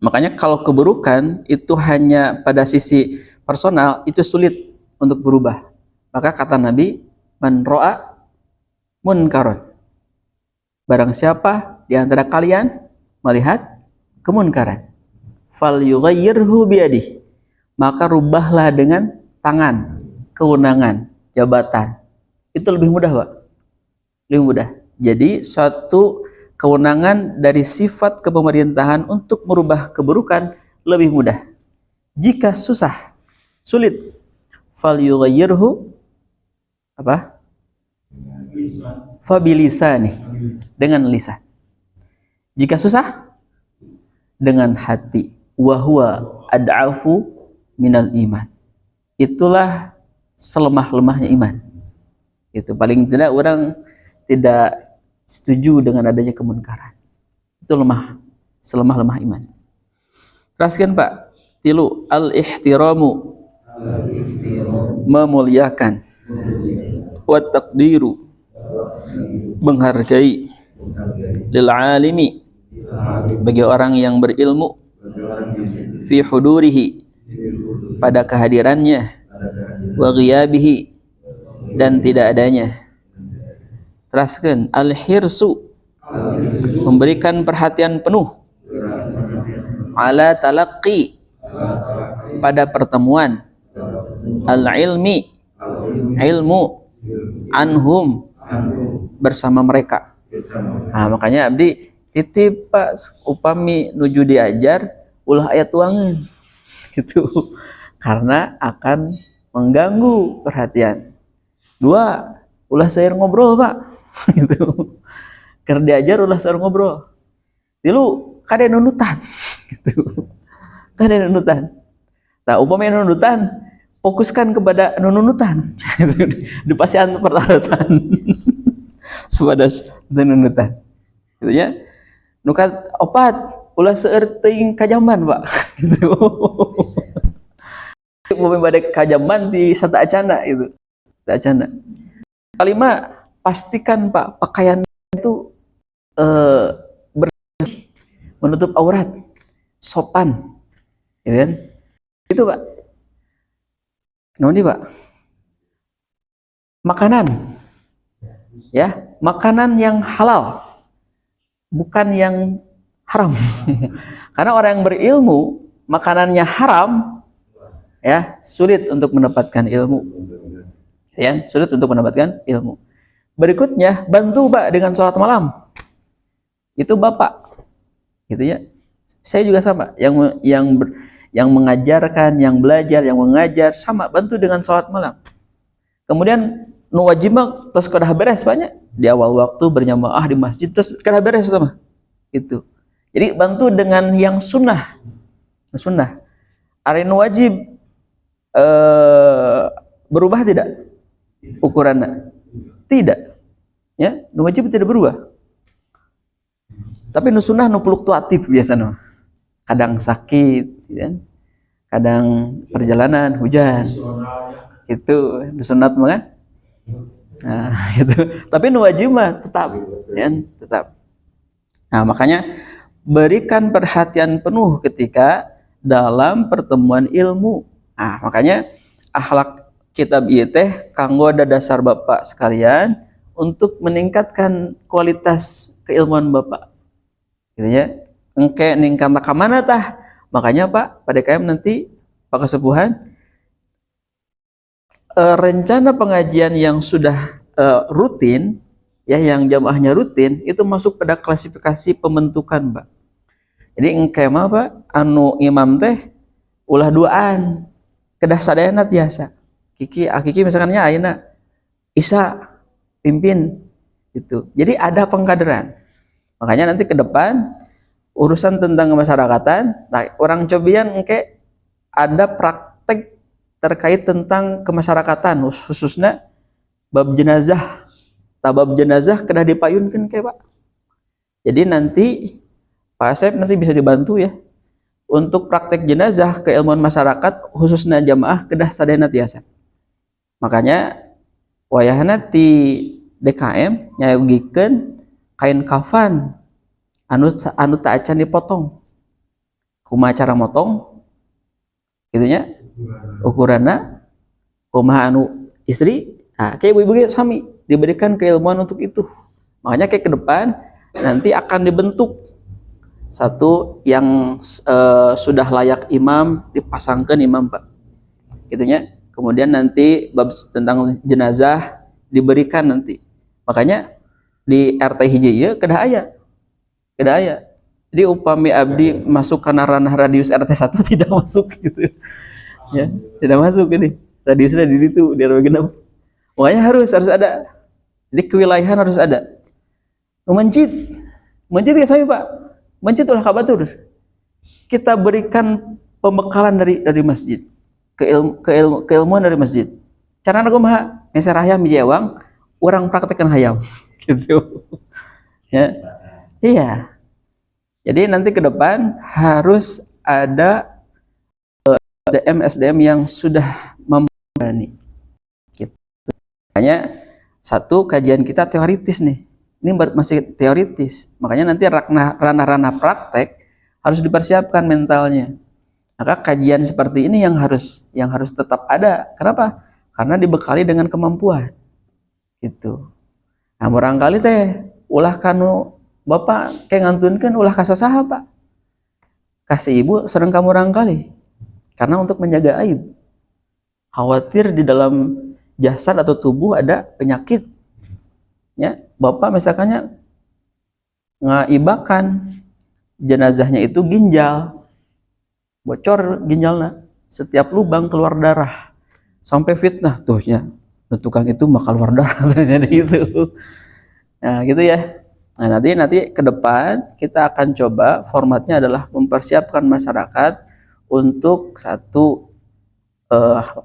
Makanya kalau keburukan itu hanya pada sisi personal, itu sulit untuk berubah. Maka kata Nabi, man ro'a munkaron. Barang siapa di antara kalian melihat kemunkaran, fal yughayyirhu biyadihi, maka rubahlah dengan tangan, kewenangan, jabatan. Itu lebih mudah, Pak. Lebih mudah. Jadi suatu kewenangan dari sifat kepemerintahan untuk merubah keburukan lebih mudah. Jika susah, sulit, fal yughayyirhu apa? Fabilisani, dengan lisan. Jika susah, dengan hati. Wa huwa ad'afu minal iman. Itulah selemah-lemahnya iman. Itu paling tidak orang tidak setuju dengan adanya kemunkaran. Itu lemah, selemah-lemah iman. Teruskan Pak. Tilu, al-ihtiramu, memuliakan, wa taqdiru, menghargai, lil alimi, bagi orang yang berilmu, fi hudurihi, pada kehadirannya, wa ghiyabihi, dan tidak adanya. Teruskan, al-hirsu, memberikan perhatian penuh, ala talaqqi, pada pertemuan, al-ilmi, ilmu, anhum, bersama mereka. Nah, makanya abdi titip Pak, upami nuju diajar ulah ayat tuangan gitu, karena akan mengganggu perhatian. Dua, ulah saya ngobrol Pak gitu, keur diajar ulah saya ngobrol. Tilu, kada nunutan gitu, kada nunutan. Nah, upami nunutan, fokuskan kepada nunutan di pasian pertarasan sebadas nunutan gitu ya. Nukat opat ulah seueur teuing kajaman Pak gitu. Upami bade kajaman di sata acana itu. Sata acana. Kelima, pastikan Pak pakaian itu bersih, menutup aurat, sopan, gitu kan? Itu Pak. Noni Pak. Makanan, ya, makanan yang halal, bukan yang haram. Karena orang yang berilmu, makanannya haram, ya, sulit untuk mendapatkan ilmu. Ya, sulit untuk mendapatkan ilmu. Berikutnya, bantu Pak dengan sholat malam. Itu Bapak, gitu ya. Saya juga sama, yang mengajarkan, yang belajar, yang mengajar, sama, bantu dengan sholat malam. Kemudian nu wajib mah terus kada beres banyak di awal waktu berjamaah di masjid terus kada beres sama itu. Jadi bantu dengan yang sunnah. Sunnah. Ari nu wajib berubah tidak ukurannya? Tidak. Ya, nu wajib tidak berubah. Tapi nu sunnah nu fluktuatif biasanya. Kadang sakit, ya. Kadang perjalanan hujan. Gitu, sunat mah kan? Nah, itu. Tapi nu wajib mah tetap, ya, tetap. Nah, makanya berikan perhatian penuh ketika dalam pertemuan ilmu. Nah, makanya akhlak kitab ieu teh kanggo ada dasar Bapak sekalian untuk meningkatkan kualitas keilmuan Bapak. Gitu ya. Engke ningkat ka mana tah? Makanya Pak, pada KM nanti Pak Kesepuhan rencana pengajian yang sudah rutin, ya, yang jamaahnya rutin, itu masuk pada klasifikasi pembentukan, Pak. Jadi engke mah Pak, anu imam teh ulah duaan, kedah sadayana biasa. Kiki misalkannya ayeuna Isa pimpin gitu. Jadi ada pengkaderan. Makanya nanti ke depan urusan tentang kemasyarakatan, nah, orang cobian engke ada praktek terkait tentang kemasyarakatan, khususnya bab jenazah. Bab jenazah kedah dipayunkeun ke Pak. Jadi nanti Pak Asep nanti bisa dibantu ya untuk praktek jenazah keilmuan masyarakat khususnya jamaah kedah sadayana tiasa. Makanya wayahna ti DKM nyayogikeun kain kafan anu tak acan dipotong kumaha cara motong gitunya, ukuranna kumaha anu istri. Nah, kayak ibu-ibu ge sami diberikan keilmuan untuk itu. Makanya kayak ke depan nanti akan dibentuk satu yang sudah layak imam, dipasangkan imam Pak gitunya. Kemudian nanti bab tentang jenazah diberikan nanti. Makanya di RT hiji ieu kedah aya. Jadi upami abdi masuk karena ranah radius RT 1 tidak masuk gitu. Ya, tidak masuk ini. Radiusnya di situ, di RW genep. Makanya harus ada. Jadi kewilayahan harus ada. Mencit ya saya Pak. Mencit ulah kabatur. Kita berikan pembekalan dari masjid. Keilmuan dari masjid. Cara kumaha? Meser hayam jewang, orang praktekkan hayam. Gitu. Ya. Iya. Jadi nanti ke depan harus ada SDM yang sudah memberani. Gitu. Makanya satu kajian kita teoritis nih. Ini masih teoritis. Makanya nanti ranah-ranah praktek harus dipersiapkan mentalnya. Maka kajian seperti ini yang harus tetap ada. Kenapa? Karena dibekali dengan kemampuan. Gitu. Nah, barangkali teh ulah kanu Bapak kayak ngantunkeun ulah kasasaha Pak. Kasih ibu sering kamu rangkali. Karena untuk menjaga aib. Khawatir di dalam jasad atau tubuh ada penyakit. Ya, Bapak misalkannya ngaibakan jenazahnya itu ginjal. Bocor ginjalnya, setiap lubang keluar darah. Sampai fitnah tuh ya. Tukang itu mah keluar darah jadi itu. Nah, gitu ya. Nah, nanti ke depan kita akan coba formatnya adalah mempersiapkan masyarakat untuk satu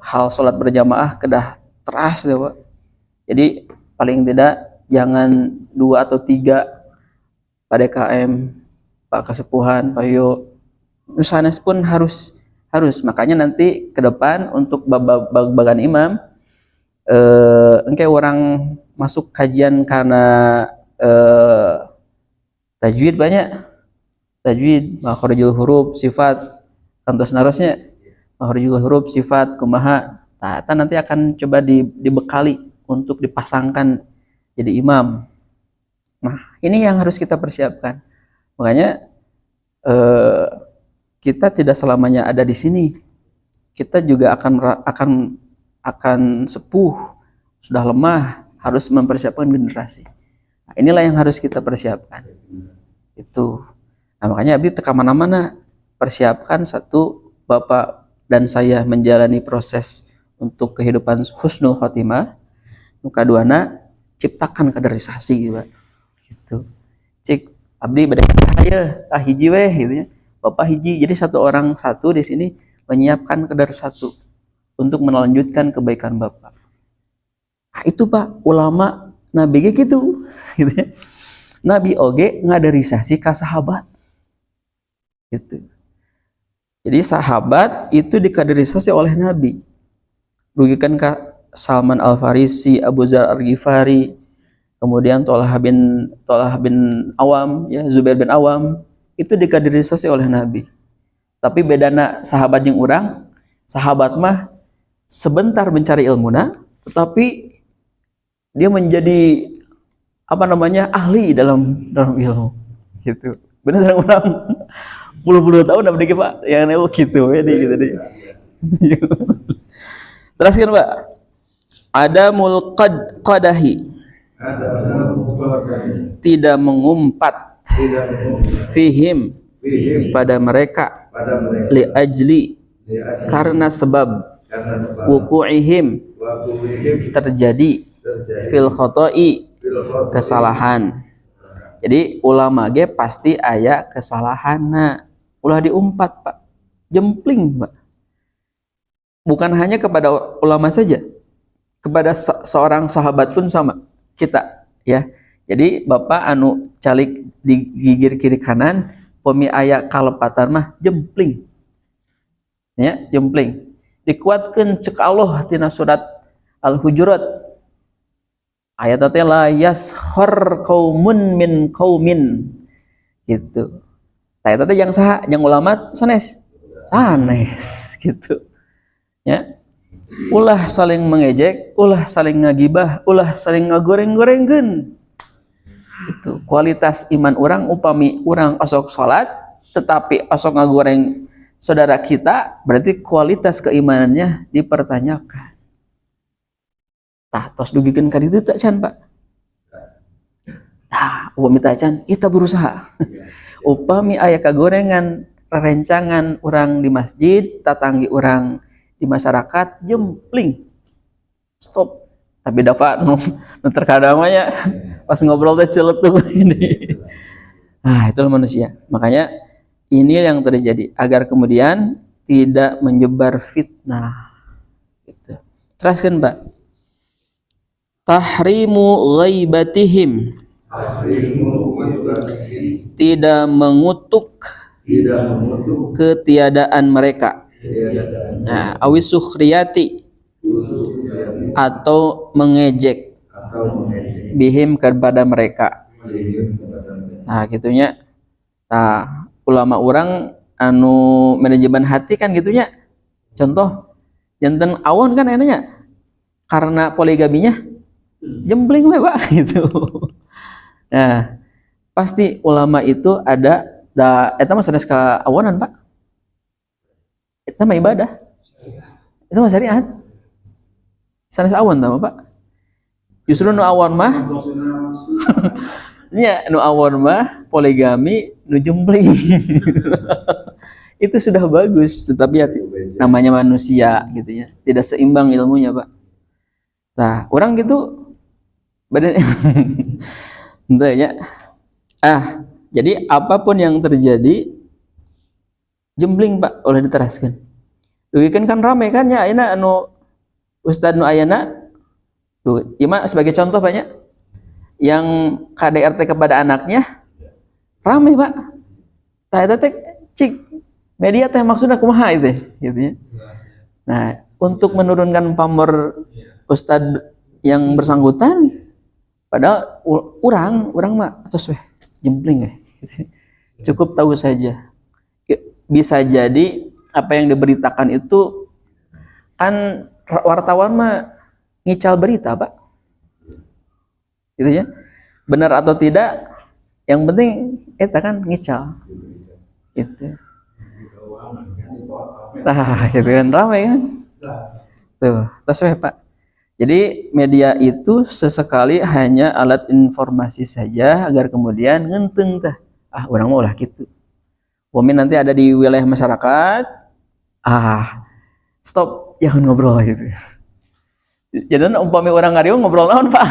hal sholat berjamaah kedah teras ya Pak. Jadi paling tidak jangan 2 atau 3 Pak DKM, Pak Kesepuhan, Pak Yo, nusanes pun harus. Makanya nanti ke depan untuk bagan imam engke orang masuk kajian karena tajwid banyak. Tajwid, makharijul huruf, sifat, kantos narosnya, makharijul huruf, sifat, kumaha. Nanti akan coba dibekali untuk dipasangkan jadi imam. Nah, ini yang harus kita persiapkan. Makanya kita tidak selamanya ada di sini. Kita juga akan sepuh, sudah lemah, harus mempersiapkan generasi. Nah, inilah yang harus kita persiapkan. Itu. Nah, makanya abdi teka mana-mana persiapkan satu Bapak dan saya menjalani proses untuk kehidupan husnul khotimah. Nuka duana ciptakan kaderisasi gitu. Cik abdi bade aya hiji weh gitu ya. Bapak hiji. Jadi satu di sini menyiapkan kadar satu untuk melanjutkan kebaikan Bapak. Nah, itu Pak, ulama Nabi gitu ya. Nabi oge ngadarisasi ka sahabat. Gitu. Jadi sahabat itu dikaderisasi oleh Nabi. Rugikan ka Salman Al-Farisi, Abu Dzar Al-Ghifari, kemudian Thalhah bin Awam, ya, Zubair bin Awam, itu dikaderisasi oleh Nabi. Tapi bedana sahabat jeung urang, sahabat mah sebentar mencari ilmuna, tetapi dia menjadi ahli dalam ilmu gitu. Benar sareng urang puluh-puluh tahun abdi ge Pak, yang gitu ya gitu deh. Teruskan Pak. Ada qadahi, tidak mengumpat, fihim, pada mereka, li ajli, karena sebab, wuku'ihim, terjadi, fil khoto'i, kesalahan. Jadi ulama ge pasti aya kesalahan, ulah diumpat Pak, jempling Pak. Bukan hanya kepada ulama saja, kepada seorang sahabat pun sama kita ya. Jadi Bapak anu calik di gigir kiri kanan, pemi aya kalepatan mah jempling. Ya, jempling. Dikuatkeun cek Allah tina surat Al-Hujurat. Ayat teh la yaskhar qaumun min qaumin. Gitu. Tah eta teh yang saha? Yang ulama sanes. Sanes gitu. Ya. Ulah saling mengejek, ulah saling ngagibah, ulah saling ngagoreng-gorengkeun. Itu kualitas iman orang upami orang osok salat tetapi osok ngagoreng saudara kita, berarti kualitas keimanannya dipertanyakan. Tah tos dugikeun ka ditu tak can, Pak? Nah, upami tak can, kita berusaha. Upami aya kagorengan rerencangan orang di masjid, tatanggi orang di masyarakat, jempling. Stop. Tapi dapat nu terkadang ya pas ngobrol teh celetuk ini. Nah, itulah manusia. Makanya ini yang terjadi agar kemudian tidak menyebar fitnah. Gitu. Teruskan, Pak. Tahrimu ghaibatihim. Tidak mengutuk ketiadaan mereka. Nah, awis sukhriyati atau mengejek bihim kepada mereka. Nah, gitunya. Nah, ulama orang anu manajemen hati kan gitunya. Contoh, janten awon kan enaknya karena poligaminya jembling we, Pak, gitu. Nah, pasti ulama itu ada eta mah sanes ka awonan, Pak. Eta mah ibadah. Itu mah syariat. Sanes awon tah, Pak. Justru nu awon mah nya nu awon mah poligami, nu jembling. Itu sudah bagus, tetapi ya, namanya manusia gitu ya. Tidak seimbang ilmunya, Pak. Nah, orang gitu badan entah ya. Jadi apapun yang terjadi jembling, Pak, oleh diteraskan. Dugikeun kan rame kan ya ayeuna anu Ustad nu ayana. Tuh, ima sebagai contoh banyak yang KDRT kepada anaknya rame, Pak. Tah eta teh cik media teh maksudna kumaha itu gitu ya. Nah, untuk menurunkan pamor Ustad yang bersangkutan, padahal orang mah atos weh jembling gitu. Cukup tahu saja. Bisa jadi apa yang diberitakan itu kan wartawan mah ngical berita, Pak. Gitu ya. Benar atau tidak, yang penting eta kan ngical. Gitu. Nah, gitu kan ramai kan? Tuh, terus Pak. Jadi media itu sesekali hanya alat informasi saja agar kemudian ngenteng tah. Orang mau lah gitu. Wamin nanti ada di wilayah masyarakat. Stop, jangan ngobrol gitu. Jadi umpami orang ngariung ngobrol naon, Pak?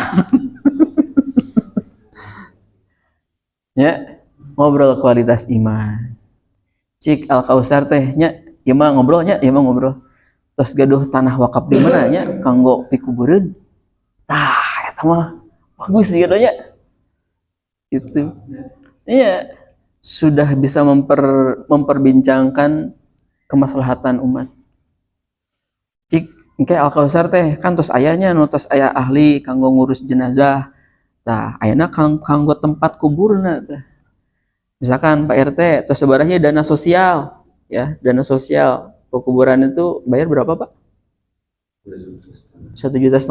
Ya, ngobrol kualitas iman. Cik Al-Kausar teh nya, ieu mah ngobrolnya, ieu mah ngobrol. Terus gaduh tanah wakaf di mana nya kanggo pikubureun. Tah, eta mah bagus gitu nya. Gitu. Iya, sudah bisa memperbincangkan kemaslahatan umat. Cik engke Al-Kausar teh kan tos ayahnya nu tos aya ahli kanggo ngurus jenazah. Tah, ayeuna kanggo tempat kuburna teh. Misalkan Pak RT tos sabaraha dana sosial, ya, dana sosial. Kuburan itu bayar berapa, Pak? 1,5 juta.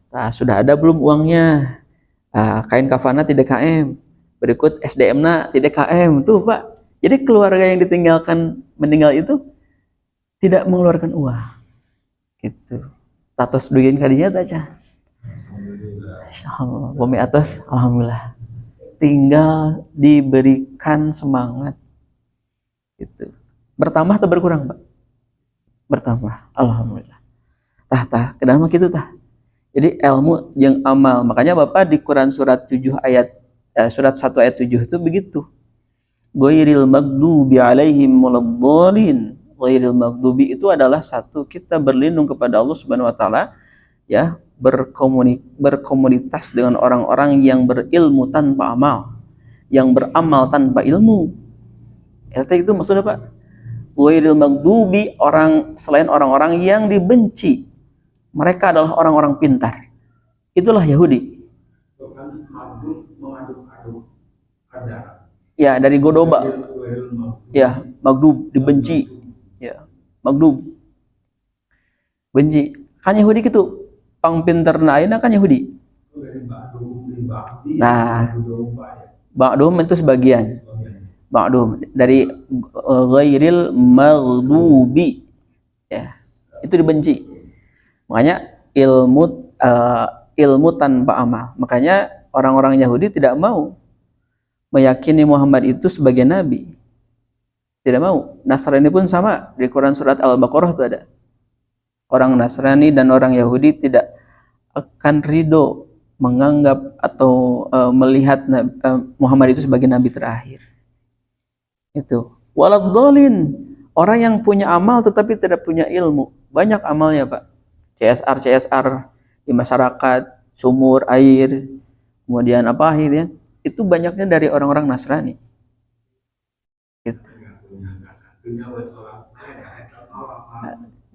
Nah, sudah ada belum uangnya? Kain kafana tidak KM. Berikut SDM-na tidak KM. Tuh, Pak. Jadi keluarga yang ditinggalkan meninggal itu tidak mengeluarkan uang. Gitu. Tatos dugian kadinya tak, Cah? Insyaallah. Bumi atas, alhamdulillah. Tinggal diberikan semangat. Gitu. Bertambah atau berkurang, Pak? Bertambah, alhamdulillah. Tah, kenapa gitu tah? Jadi ilmu yang amal. Makanya Bapak di Quran surat 7 ayat surat 1 ayat 7 itu begitu. Ghairil maghdubi alaihim waladdallin. Ghairil maghdubi itu adalah satu, kita berlindung kepada Allah Subhanahu wa taala, ya, berkomunitas dengan orang-orang yang berilmu tanpa amal, yang beramal tanpa ilmu. Itu maksudnya, Pak. Ghairil maghdubi, orang selain orang-orang yang dibenci. Mereka adalah orang-orang pintar. Itulah Yahudi. Ya, dari godoba. Ya, magdub, dibenci. Ya, magdub. Benci. Kan Yahudi gitu. Pang pinterna ayeuna kan Yahudi. Nah, ba'dhum itu sebagian. Ba'dhum dari ghairil maghdubi. Ya, itu dibenci. Makanya ilmu tanpa amal. Makanya orang-orang Yahudi tidak mau meyakini Muhammad itu sebagai nabi. Tidak mau. Nasrani pun sama. Di Quran surat Al-Baqarah itu ada. Orang Nasrani dan orang Yahudi tidak akan ridho menganggap atau melihat Muhammad itu sebagai nabi terakhir. Itu. Waladhdallin, orang yang punya amal tetapi tidak punya ilmu. Banyak amalnya, Pak. CSR di masyarakat, sumur, air, kemudian apa gitu ya. Itu banyaknya dari orang-orang Nasrani. Gitu.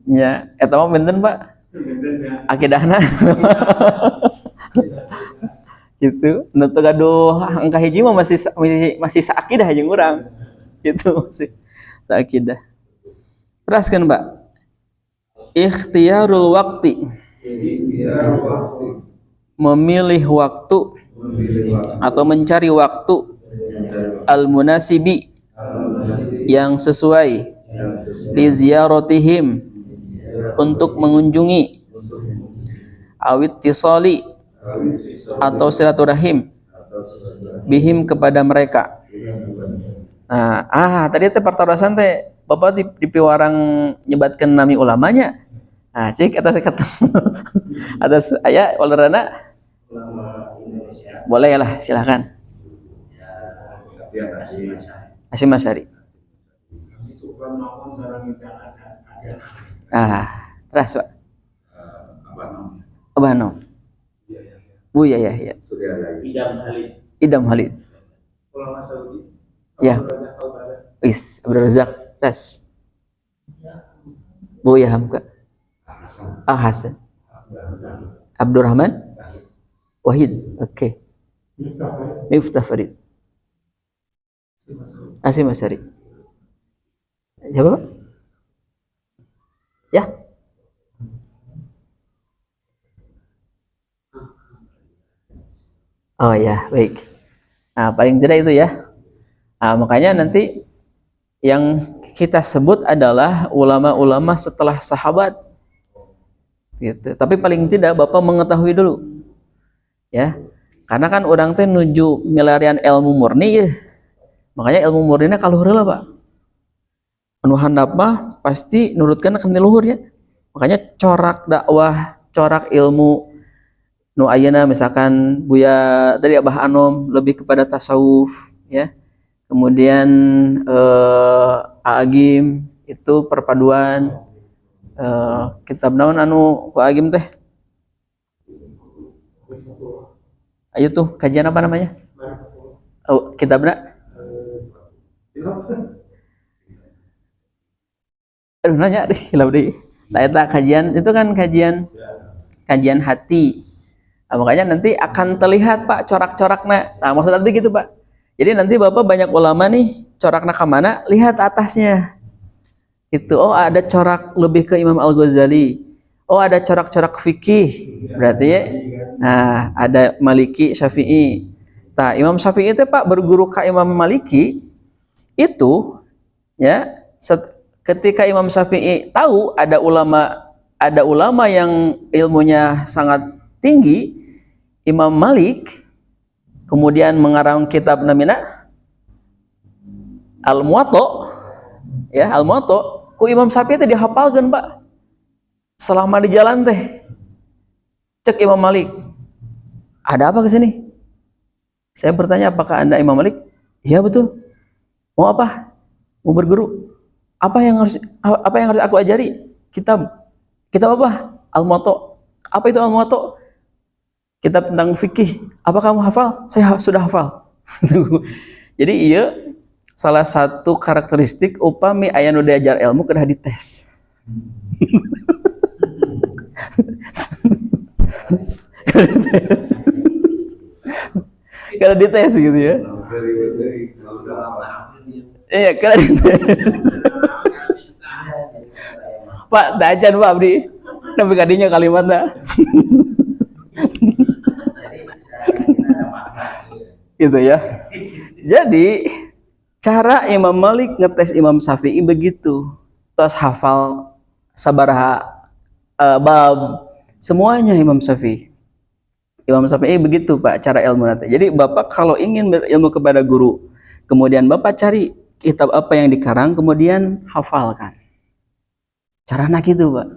Ya, eta mah benten, Pak. Akidahna. Gitu. Nu teu gaduh angka hiji mah masih saakidah jeung urang. Gitu masih saakidah. Teruskan, Pak. Ikhtiyarul waqti. Memilih waktu atau mencari waktu al-munasibi yang sesuai li ziyaratihim untuk mengunjungi awit tisali atau silaturahim bihim kepada mereka. Nah, tadi teh pertarasan teh Bapak di piwarang nyebatkeun nami ulamanya. Nah, cik atas ketemu atas aya walerana ulama Indonesia. Boleh lah, silakan. Hasyim Asy'ari. Terus Pak. Abah Nom. Bu ya. Idam Halid. Ulama Saudi. Ya. Abdul Razak. Terus. Bu ya Hamka. Hasan. Abdurrahman Wahid. Oke. Miftah Farid. Hasyim Asy'ari. Siapa, Pak? Ya. Oh ya, baik. Nah, paling tidak itu ya. Nah, makanya nanti yang kita sebut adalah ulama-ulama setelah sahabat. Gitu. Tapi paling tidak Bapak mengetahui dulu. Ya. Karena kan orang teh nuju milarian ilmu murni ya. Makanya ilmu murninya kaluhur lah, Pak. Anu handap mah pasti nurutkeun ka luhur ya. Makanya corak dakwah, corak ilmu nu ayeuna misalkan Buya tadi Abah Anom lebih kepada tasawuf ya. Kemudian Agim itu perpaduan kitab naon anu ku Agim teh. Ayo tuh kajian apa namanya? Oh, kitabna. Aduh nanya deh, hilau deh. Nah, eta kajian itu kan kajian hati. Nah, makanya nanti akan terlihat Pak corak-coraknya. Nah, maksud nanti gitu Pak. Jadi nanti Bapak banyak ulama nih, coraknya ke mana? Lihat atasnya. Itu, oh ada corak lebih ke Imam Al-Ghazali. Oh ada corak-corak fikih. Berarti ya. Nah, ada Maliki, Syafi'i. Nah, Imam Syafi'i itu Pak berguru ke Imam Maliki itu ya ketika Imam Syafi'i tahu ada ulama yang ilmunya sangat tinggi, Imam Malik kemudian mengarang kitab namina Al-Muwatta ya, Al-Muwatta ku Imam Syafi'i teh dihafalkeun Pak selama di jalan teh. Cek Imam Malik, ada apa ke sini? Saya bertanya, apakah Anda Imam Malik? Iya betul. Mau apa? Mau berguru. Apa yang harus aku ajari? Kitab apa? Al-Muwatta. Apa itu Al-Muwatta? Kitab tentang fikih. Apa kamu hafal? Saya sudah hafal. Jadi iya salah satu karakteristik upami aya nu diajar ilmu kedah dites. Kalau dites gitu ya. Iya kan. Pak, dajan Pak Abdi. Tapi kadinya kalimatnya. Gitu ya. Jadi cara Imam Malik ngetes Imam Syafi'i begitu. Terus hafal sabaraha bab semuanya Imam Syafi'i. Imam Syafi'i begitu Pak cara ilmu nanti. Jadi Bapak kalau ingin berilmu kepada guru, kemudian Bapak cari kitab apa yang dikarang, kemudian hafalkan. Cara nak gitu Pak.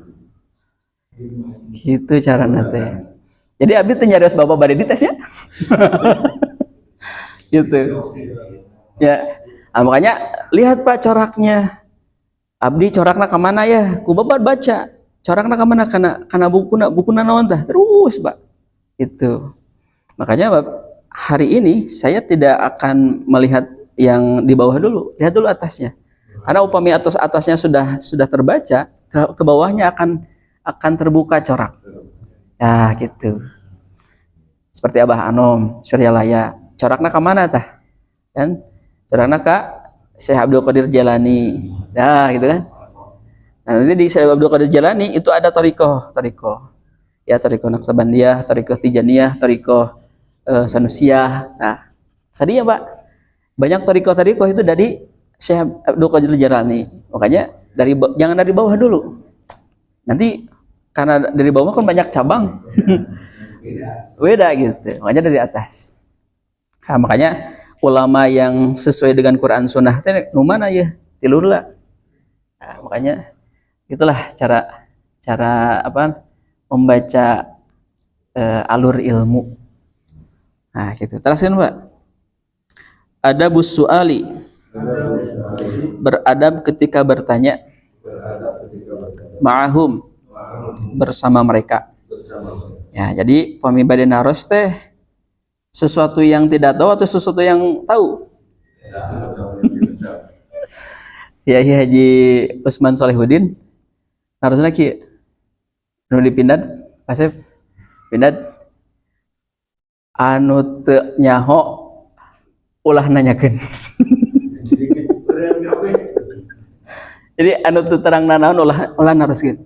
Gitu cara nanti. Jadi Abdi teh nyarios Bapak bade dites ya. Gitu. Ya. Nah, makanya lihat Pak coraknya. Abdi corakna ke mana ya? Ku Bapak baca. Corakna ke mana? Kana bukuna naon tah? Terus Pak. Itu. Makanya hari ini saya tidak akan melihat yang di bawah dulu, lihat dulu atasnya. Karena upami atasnya sudah terbaca, ke bawahnya akan terbuka corak. Ya gitu. Seperti Abah Anom, Suryalaya, corakna ke mana tah? Kan? Corakna ke Syekh Abdul Qadir Jalani. Nah, gitu kan? Nah, nanti di Syekh Abdul Qadir Jalani itu ada torikoh. Ya, torikoh Naqsabandiyah, torikoh Tijaniyah, torikoh Sanusiyah. Nah, tadinya Pak, banyak torikoh itu dari Syekh Abdul Qadir Jalani. Makanya jangan dari bawah dulu. Nanti karena dari bawah kan banyak cabang. Beda gitu. Makanya dari atas. Nah, makanya ulama yang sesuai dengan Quran Sunnah itu mana ya? Tilurlah. Nah, makanya itulah cara apa? Membaca alur ilmu. Nah, gitu. Teruskan, Pak. Adabus su'ali. Beradab ketika bertanya. Ma'ahum. Bersama mereka. Ya, jadi pamibade naros teh sesuatu yang tidak tahu atau sesuatu yang tahu? Ya, Haji Usman Solihuddin harusnya ki nu dipindat Asep pindat anu teu nyaho ulah nanyakeun. Jadi anu teu terang nanaon ulah naroskeun.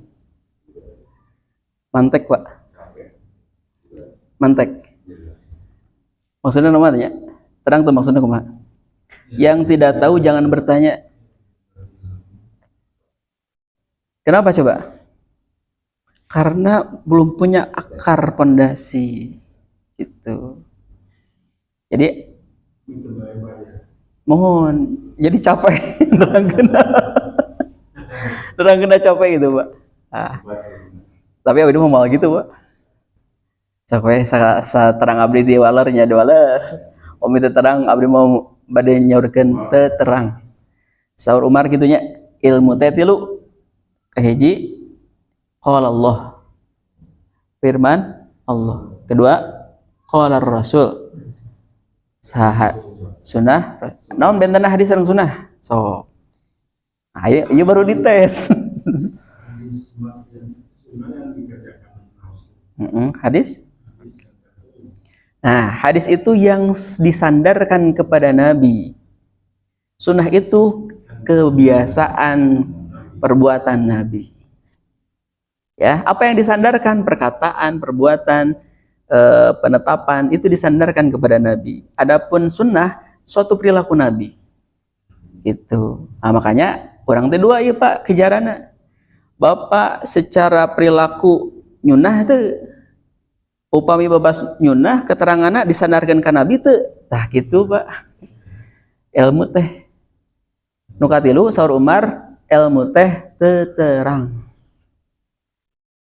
Mantek Pak. Mantek. Maksudnya namanya terang tuh maksudnya kumaha? Yang tidak tahu jangan bertanya. Kenapa coba? Karena belum punya akar pondasi gitu. Jadi mohon jadi capek terang kena capek gitu Pak. Tapi udah mau gitu Pak. Capek terang abdi di walernya di waler. Om itu terang abdi mau bade nyaurkeun teu terang. Saur Umar gitunya ilmu teh tilu kahiji qala Allah firman Allah, kedua qala Rasul sahah sunnah naon bentana hadis sareng sunnah sok. Nah, ieu baru dites. Hadis. Nah, hadis itu yang disandarkan kepada Nabi. Sunnah itu kebiasaan perbuatan Nabi. Ya, apa yang disandarkan? Perkataan, perbuatan, penetapan itu disandarkan kepada Nabi. Adapun sunnah suatu perilaku Nabi. Gitu. Nah, makanya orang kedua ya Pak kejarana. Bapak secara perilaku nyunah itu upami babas nyunah keteranganna disandarkan ka Nabi teu. Tah gitu Pak. Ilmu teh nu katilu saur Umar ilmu teh teu terang.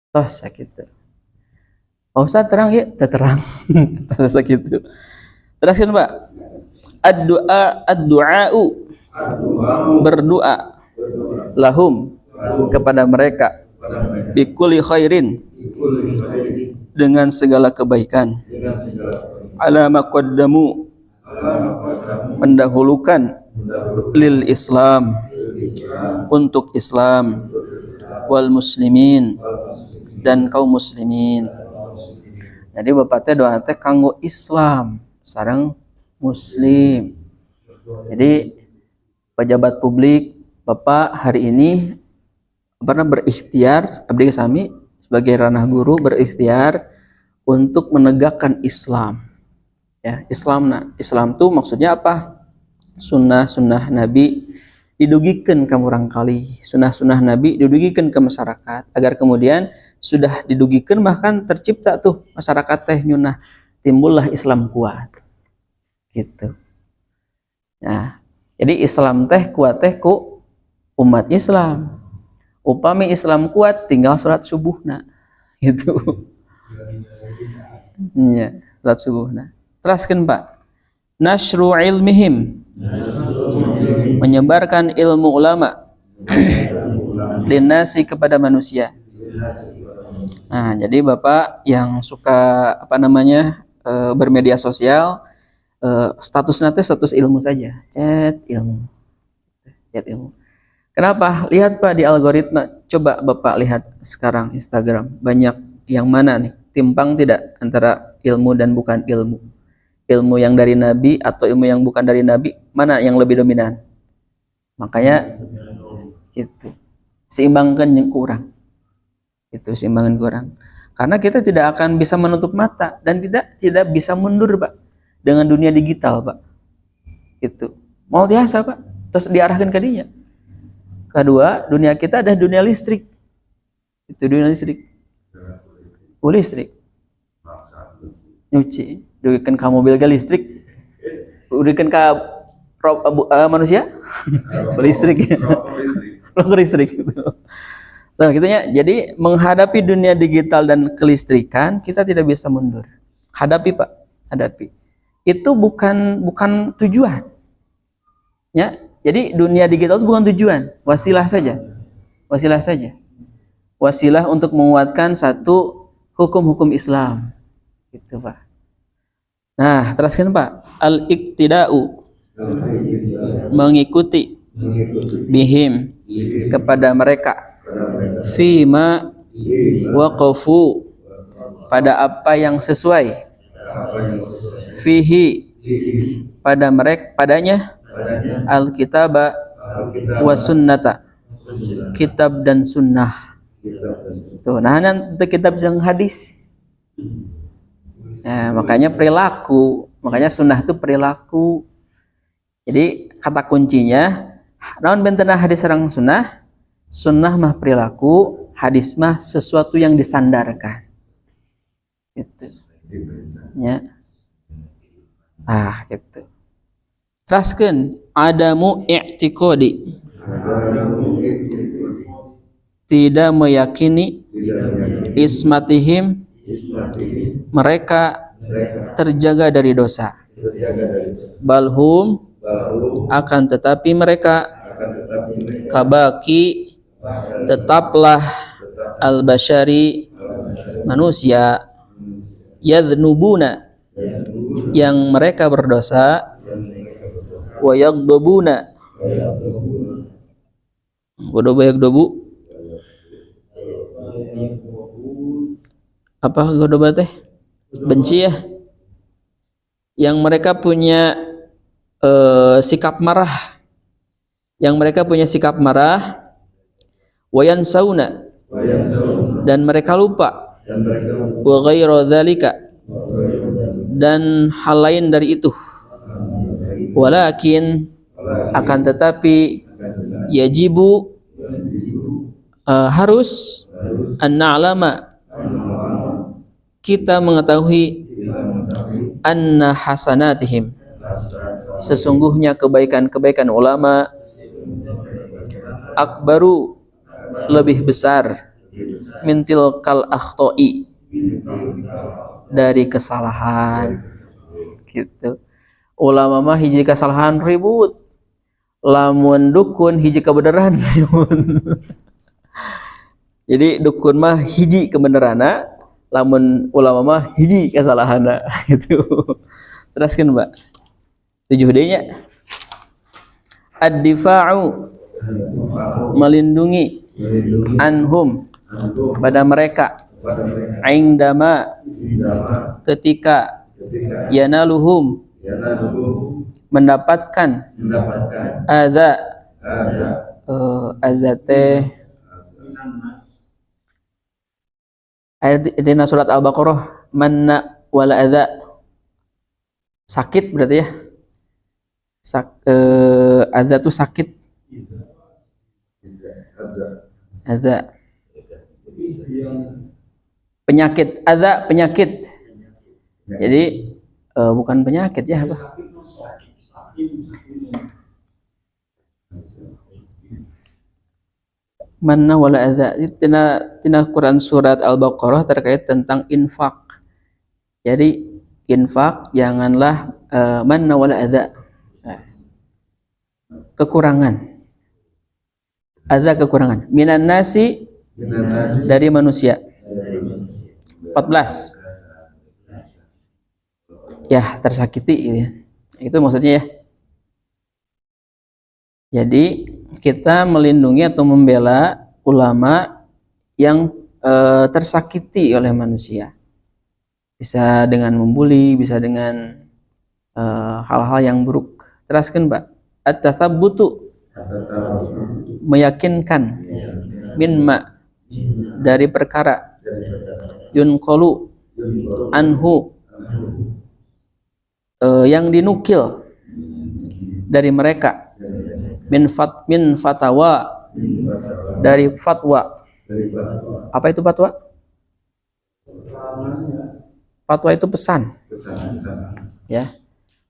Tos sakitu. Oh, Ustaz terang ya, terang. Tos sakitu. Teruskeun Pak. Ad-du'a'u berdoa lahum kepada mereka bikulli khairin dengan segala kebaikan ala maqaddamu mendahulukan lil Islam untuk Islam wal muslimin dan kaum muslimin. Jadi Bapak teh doa teh kanggo Islam sareng muslim. Jadi pejabat publik, Bapak hari ini berikhtiar, abdi sami sebagai ranah guru berikhtiar untuk menegakkan Islam. Ya, Islam tuh maksudnya apa? Sunnah-sunnah Nabi didugikan ke murang kali, sunnah-sunnah Nabi didugikan ke masyarakat agar kemudian sudah didugikan bahkan tercipta tuh masyarakat teh nyunah, timbullah Islam kuat gitu. Nah, jadi Islam teh kuat teh ku umat Islam. Upami Islam kuat tinggal salat subuhna gitu. Ya, salat subuhna. Teruskan Pak. Nashru ilmihim, menyebarkan ilmu ulama linasi kepada manusia. Nah, jadi Bapak yang suka bermedia sosial, statusnya status ilmu saja, chat ilmu. Kenapa? Lihat Pak di algoritma, coba Bapak lihat sekarang Instagram, banyak yang mana nih, timpang tidak antara ilmu dan bukan ilmu? Ilmu yang dari Nabi atau ilmu yang bukan dari Nabi, mana yang lebih dominan? Makanya gitu, seimbangkan yang kurang. Itu seimbangkan kurang. Karena kita tidak akan bisa menutup mata dan tidak bisa mundur Pak dengan dunia digital Pak. Itu mau biasa Pak, terus diarahkan ke dia. Kedua, dunia kita ada dunia listrik. Itu dunia listrik. Listrik. Nyuci, dugikan ke mobil ke listrik. Dugikan ke manusia? Listrik. Listrik gitu. Nah, gitunya. Jadi menghadapi dunia digital dan kelistrikan, kita tidak bisa mundur. Hadapi Pak, hadapi. Itu bukan tujuan. Ya, jadi dunia digital itu bukan tujuan, wasilah saja. Wasilah saja. Wasilah untuk menguatkan satu hukum-hukum Islam. Gitu, Pak. Nah, teruskan Pak. Al-iqtida'u, mengikuti bihim, kepada mereka, fima waqafu, pada apa yang sesuai, fihi, padanya, al-kitaba wa sunnata, kitab dan sunnah. Tuh, nah nanti kitab jeung hadis. Nah, makanya perilaku, makanya sunnah itu perilaku. Jadi kata kuncinya, naon bentena hadis sareng sunnah? Sunnah mah perilaku, hadis mah sesuatu yang disandarkan. Gitu. Ya. Gitu. Teruskeun adamu i'tiqadi, tidak meyakini ismatihim, mereka terjaga dari dosa, balhum, akan tetapi mereka, kabaki, tetaplah al-bashari, manusia, yadhnubuna, yang mereka berdosa, wa yaghdabuna, apa godoba teh? Benci ya. Yang mereka punya sikap marah. Yang mereka punya sikap marah, wayan sauna, dan mereka lupa, wa ghairu dzalika, dan hal lain dari itu. Walakin, akan tetapi, yajibu, harus, an-na'lama, kita mengetahui, anna hasanatihim, sesungguhnya kebaikan-kebaikan ulama, akbaru, lebih besar, mintil kal akhtoi, dari kesalahan. Gitu. Ulama mah hiji kesalahan ribut, lamun dukun hiji kebenaran. Jadi dukun mah hiji kebenaranna, lamun ulama mah hiji kesalahanna. Gitu. Teruskan Mbak. 7D nya. Ad-difa'u, melindungi, anhum, pada mereka, indama, ketika, yanaluhum, mendapatkan adza adza teh ayat di surat Al-Baqarah manna wal adza sakit berarti ya adza tuh sakit adza penyakit adza penyakit jadi bukan penyakit ya apa manna wala adza tina Quran surat Al-Baqarah terkait tentang infak. Jadi infak janganlah manna wala adza kekurangan. Adza kekurangan. Minan nasi dari manusia. 14. Ya, tersakiti gitu ya. Itu maksudnya ya. Jadi kita melindungi atau membela ulama yang tersakiti oleh manusia. Bisa dengan membuli, bisa dengan hal-hal yang buruk. Teruskan, Pak. At-tathabbutu meyakinkan min ma dari perkara yunqalu anhu yang dinukil dari mereka min fatwa dari fatwa. Apa itu fatwa? Fatwa itu pesan. Ya.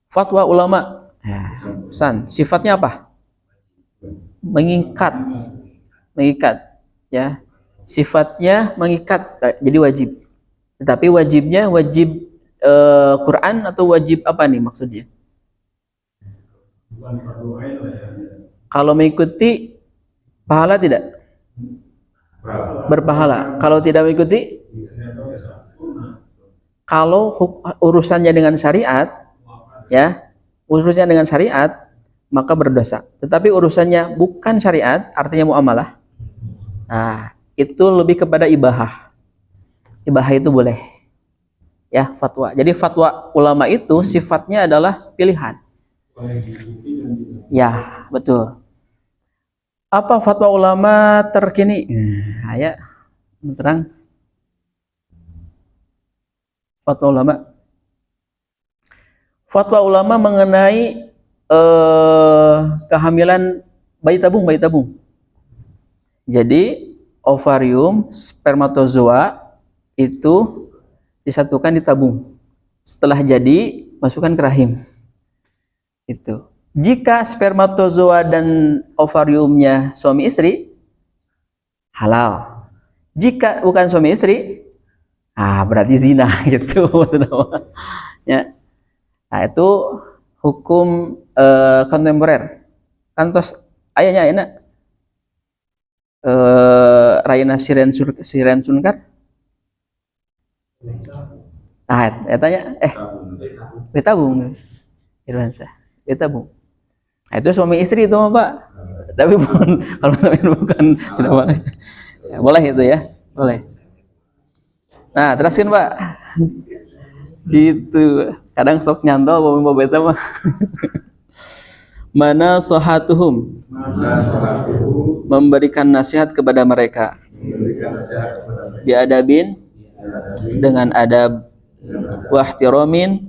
Fatwa ulama. Ya, pesan. Sifatnya apa? Mengikat. Ya. Sifatnya mengikat, jadi wajib. Tetapi wajibnya wajib Quran atau wajib apa nih maksudnya? Kalau mengikuti pahala tidak? Berpahala. Kalau tidak mengikuti, kalau urusannya dengan syariat, ya, urusannya dengan syariat, maka berdosa. Tetapi urusannya bukan syariat, artinya muamalah. Nah, itu lebih kepada ibahah. Ibahah itu boleh. Ya, fatwa. Jadi fatwa ulama itu sifatnya adalah pilihan. Ya, betul. Apa fatwa ulama terkini? Ayo, terang. Fatwa ulama. Fatwa ulama mengenai kehamilan bayi tabung. Jadi ovarium, spermatozoa itu disatukan di tabung. Setelah jadi, masukkan ke rahim. Itu. Jika spermatozoa dan ovariumnya suami istri, halal. Jika bukan suami istri, berarti zina gitu. Ya. Nah, itu hukum kontemporer. Kan terus ayahnya enak. Raina Siren Sunkar. Tanya betabung. Irwansyah. Betabung. Nah, itu suami istri itu mah, Pak. Tapi kalau bukan tidak boleh. Ya, boleh itu ya, boleh. Nah, terusin, Pak. Gitu. Kadang sok nyantol bawa beta mah. Mana sohatuhum memberikan nasihat kepada mereka. Biadabin dengan adab, wahtiramin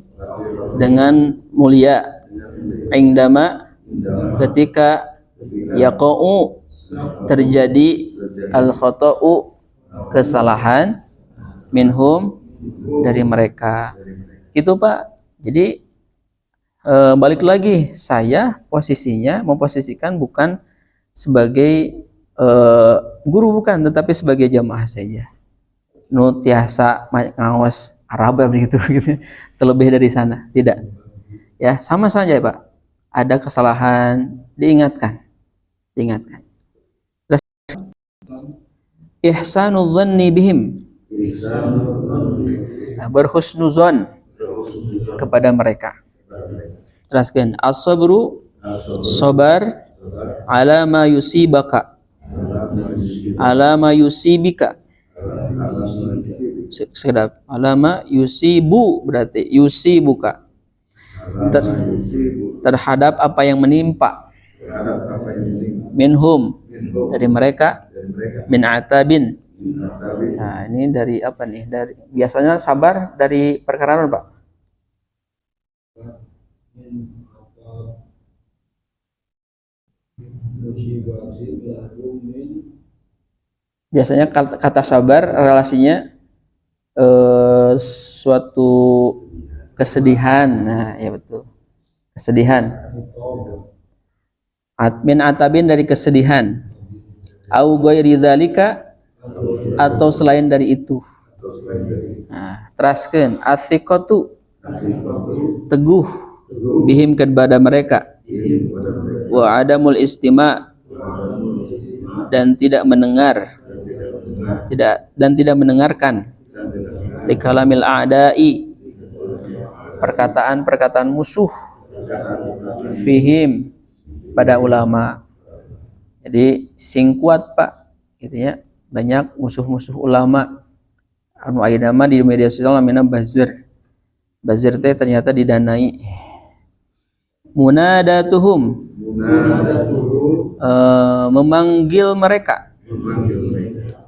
dengan mulia, indama ketika yaqa'u terjadi al-khata'u kesalahan minhum dari mereka. Gitu, Pak. Jadi balik lagi, saya posisinya memposisikan bukan sebagai guru, bukan, tetapi sebagai jamaah saja. Nu tiasa ngawas Arab begitu, terlebih dari sana tidak. Ya, sama saja, Pak. Ada kesalahan diingatkan. Terus ihsanul dhanni bihim, berhusnuzon kepada mereka. Teruskan as-sabru sabar ala ma yusibaka ala ma yusibika sekedap ala ma yusibu berarti yusibuka ter- terhadap apa yang menimpa minhum dari mereka min atabin. Nah, ini dari apa nih? Dari biasanya sabar dari perkara apa, Pak? Biasanya kata sabar relasinya suatu kesedihan. Nah, ya betul. Kesedihan. Min atabin dari kesedihan. Au ghairi dzalika atau selain dari itu. Nah, teraskeun athiqatu teguh bihim kepada mereka. Wa adamul istima dan tidak mendengar tidak mendengarkan likalamil a'da'i perkataan-perkataan musuh fihim pada ulama. Jadi sing kuat Pak gitu ya, banyak musuh-musuh ulama anu ayeuna mah di media sosial namanya buzzer teh ternyata didanai. Munadatuhum memanggil mereka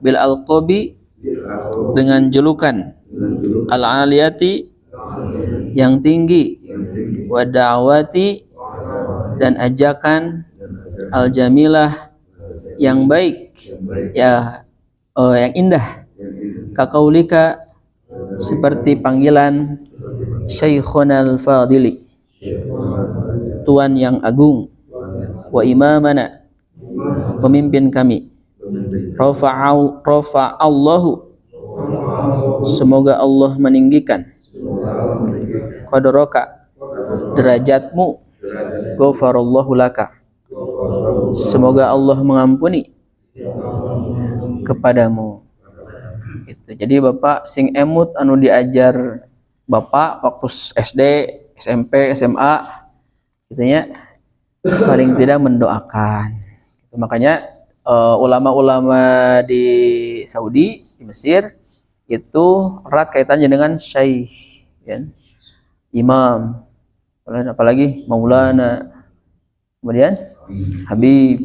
bil alqabi dengan julukan al-aliyati yang tinggi wa da'wati dan ajakan al-jamilah yang baik ya, yang indah, kakaulika seperti panggilan Syekhunal Fadili, Tuan yang agung, wa imamana pemimpin kami, rafa'allahu semoga Allah meninggikan, qadraka derajatmu, ghafarallahu laka semoga Allah mengampuni kepadamu. Gitu. Jadi Bapak sing emut anu diajar Bapak waktu SD, SMP, SMA gitu ya, paling tidak mendoakan. Gitu. Makanya ulama-ulama di Saudi, di Mesir itu erat kaitannya dengan syekh ya. Imam, apalagi Maulana, kemudian Habib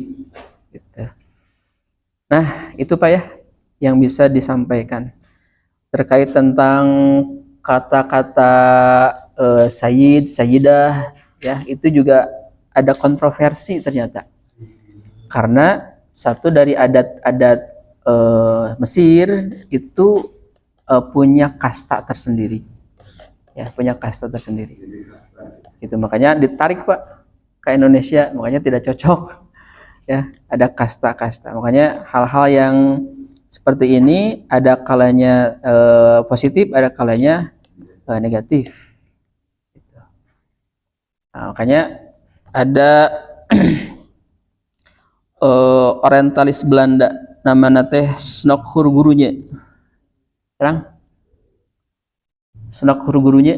gitu. Nah itu Pak ya yang bisa disampaikan terkait tentang kata-kata Sayyid, Sayyidah ya, itu juga ada kontroversi ternyata karena satu dari adat-adat Mesir itu punya kasta tersendiri ya, punya kasta tersendiri gitu, makanya ditarik Pak ke Indonesia, makanya tidak cocok ya, ada kasta-kasta. Makanya hal-hal yang seperti ini ada kalanya positif, ada kalanya negatif. Nah, makanya ada orientalis Belanda namanya teh Snokhur gurunya. Terang? Snokhur gurunya?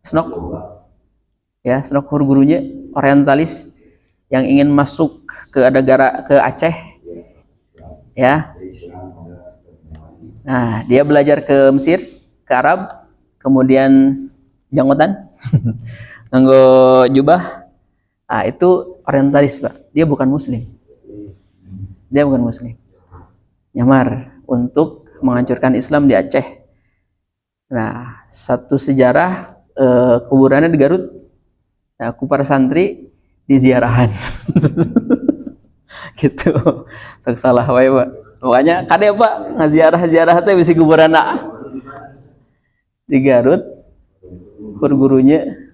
Snok. Ya, Snokhur gurunya orientalis yang ingin masuk ke negara ke Aceh. Ya. Nah, dia belajar ke Mesir, ke Arab, kemudian janggotan, nganggo jubah. Ah, itu orientalis, Pak. Dia bukan muslim. Dia bukan muslim. Nyamar untuk menghancurkan Islam di Aceh. Nah, satu sejarah kuburannya di Garut. Nah, aku para santri di ziarahan. Gitu. Sok salah wae, Pak. Pokoknya kade Pak ngaziarah-ziarah teh bisi kuburan di Garut. Gurunya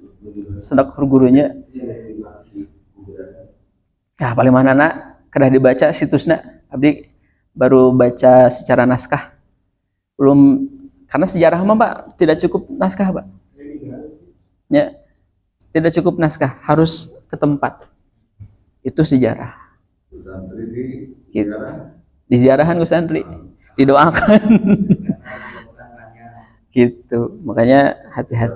sedak gurunya. Nah, paling manana kedah dibaca situsna. Abdi baru baca secara naskah. Belum, karena sejarah mah Pak tidak cukup naskah, Pak. Ya. Tidak cukup naskah, harus ke tempat. Itu sejarah. Gitu. Di ziarahan Gus Andri, didoakan. Gitu. Makanya hati-hati.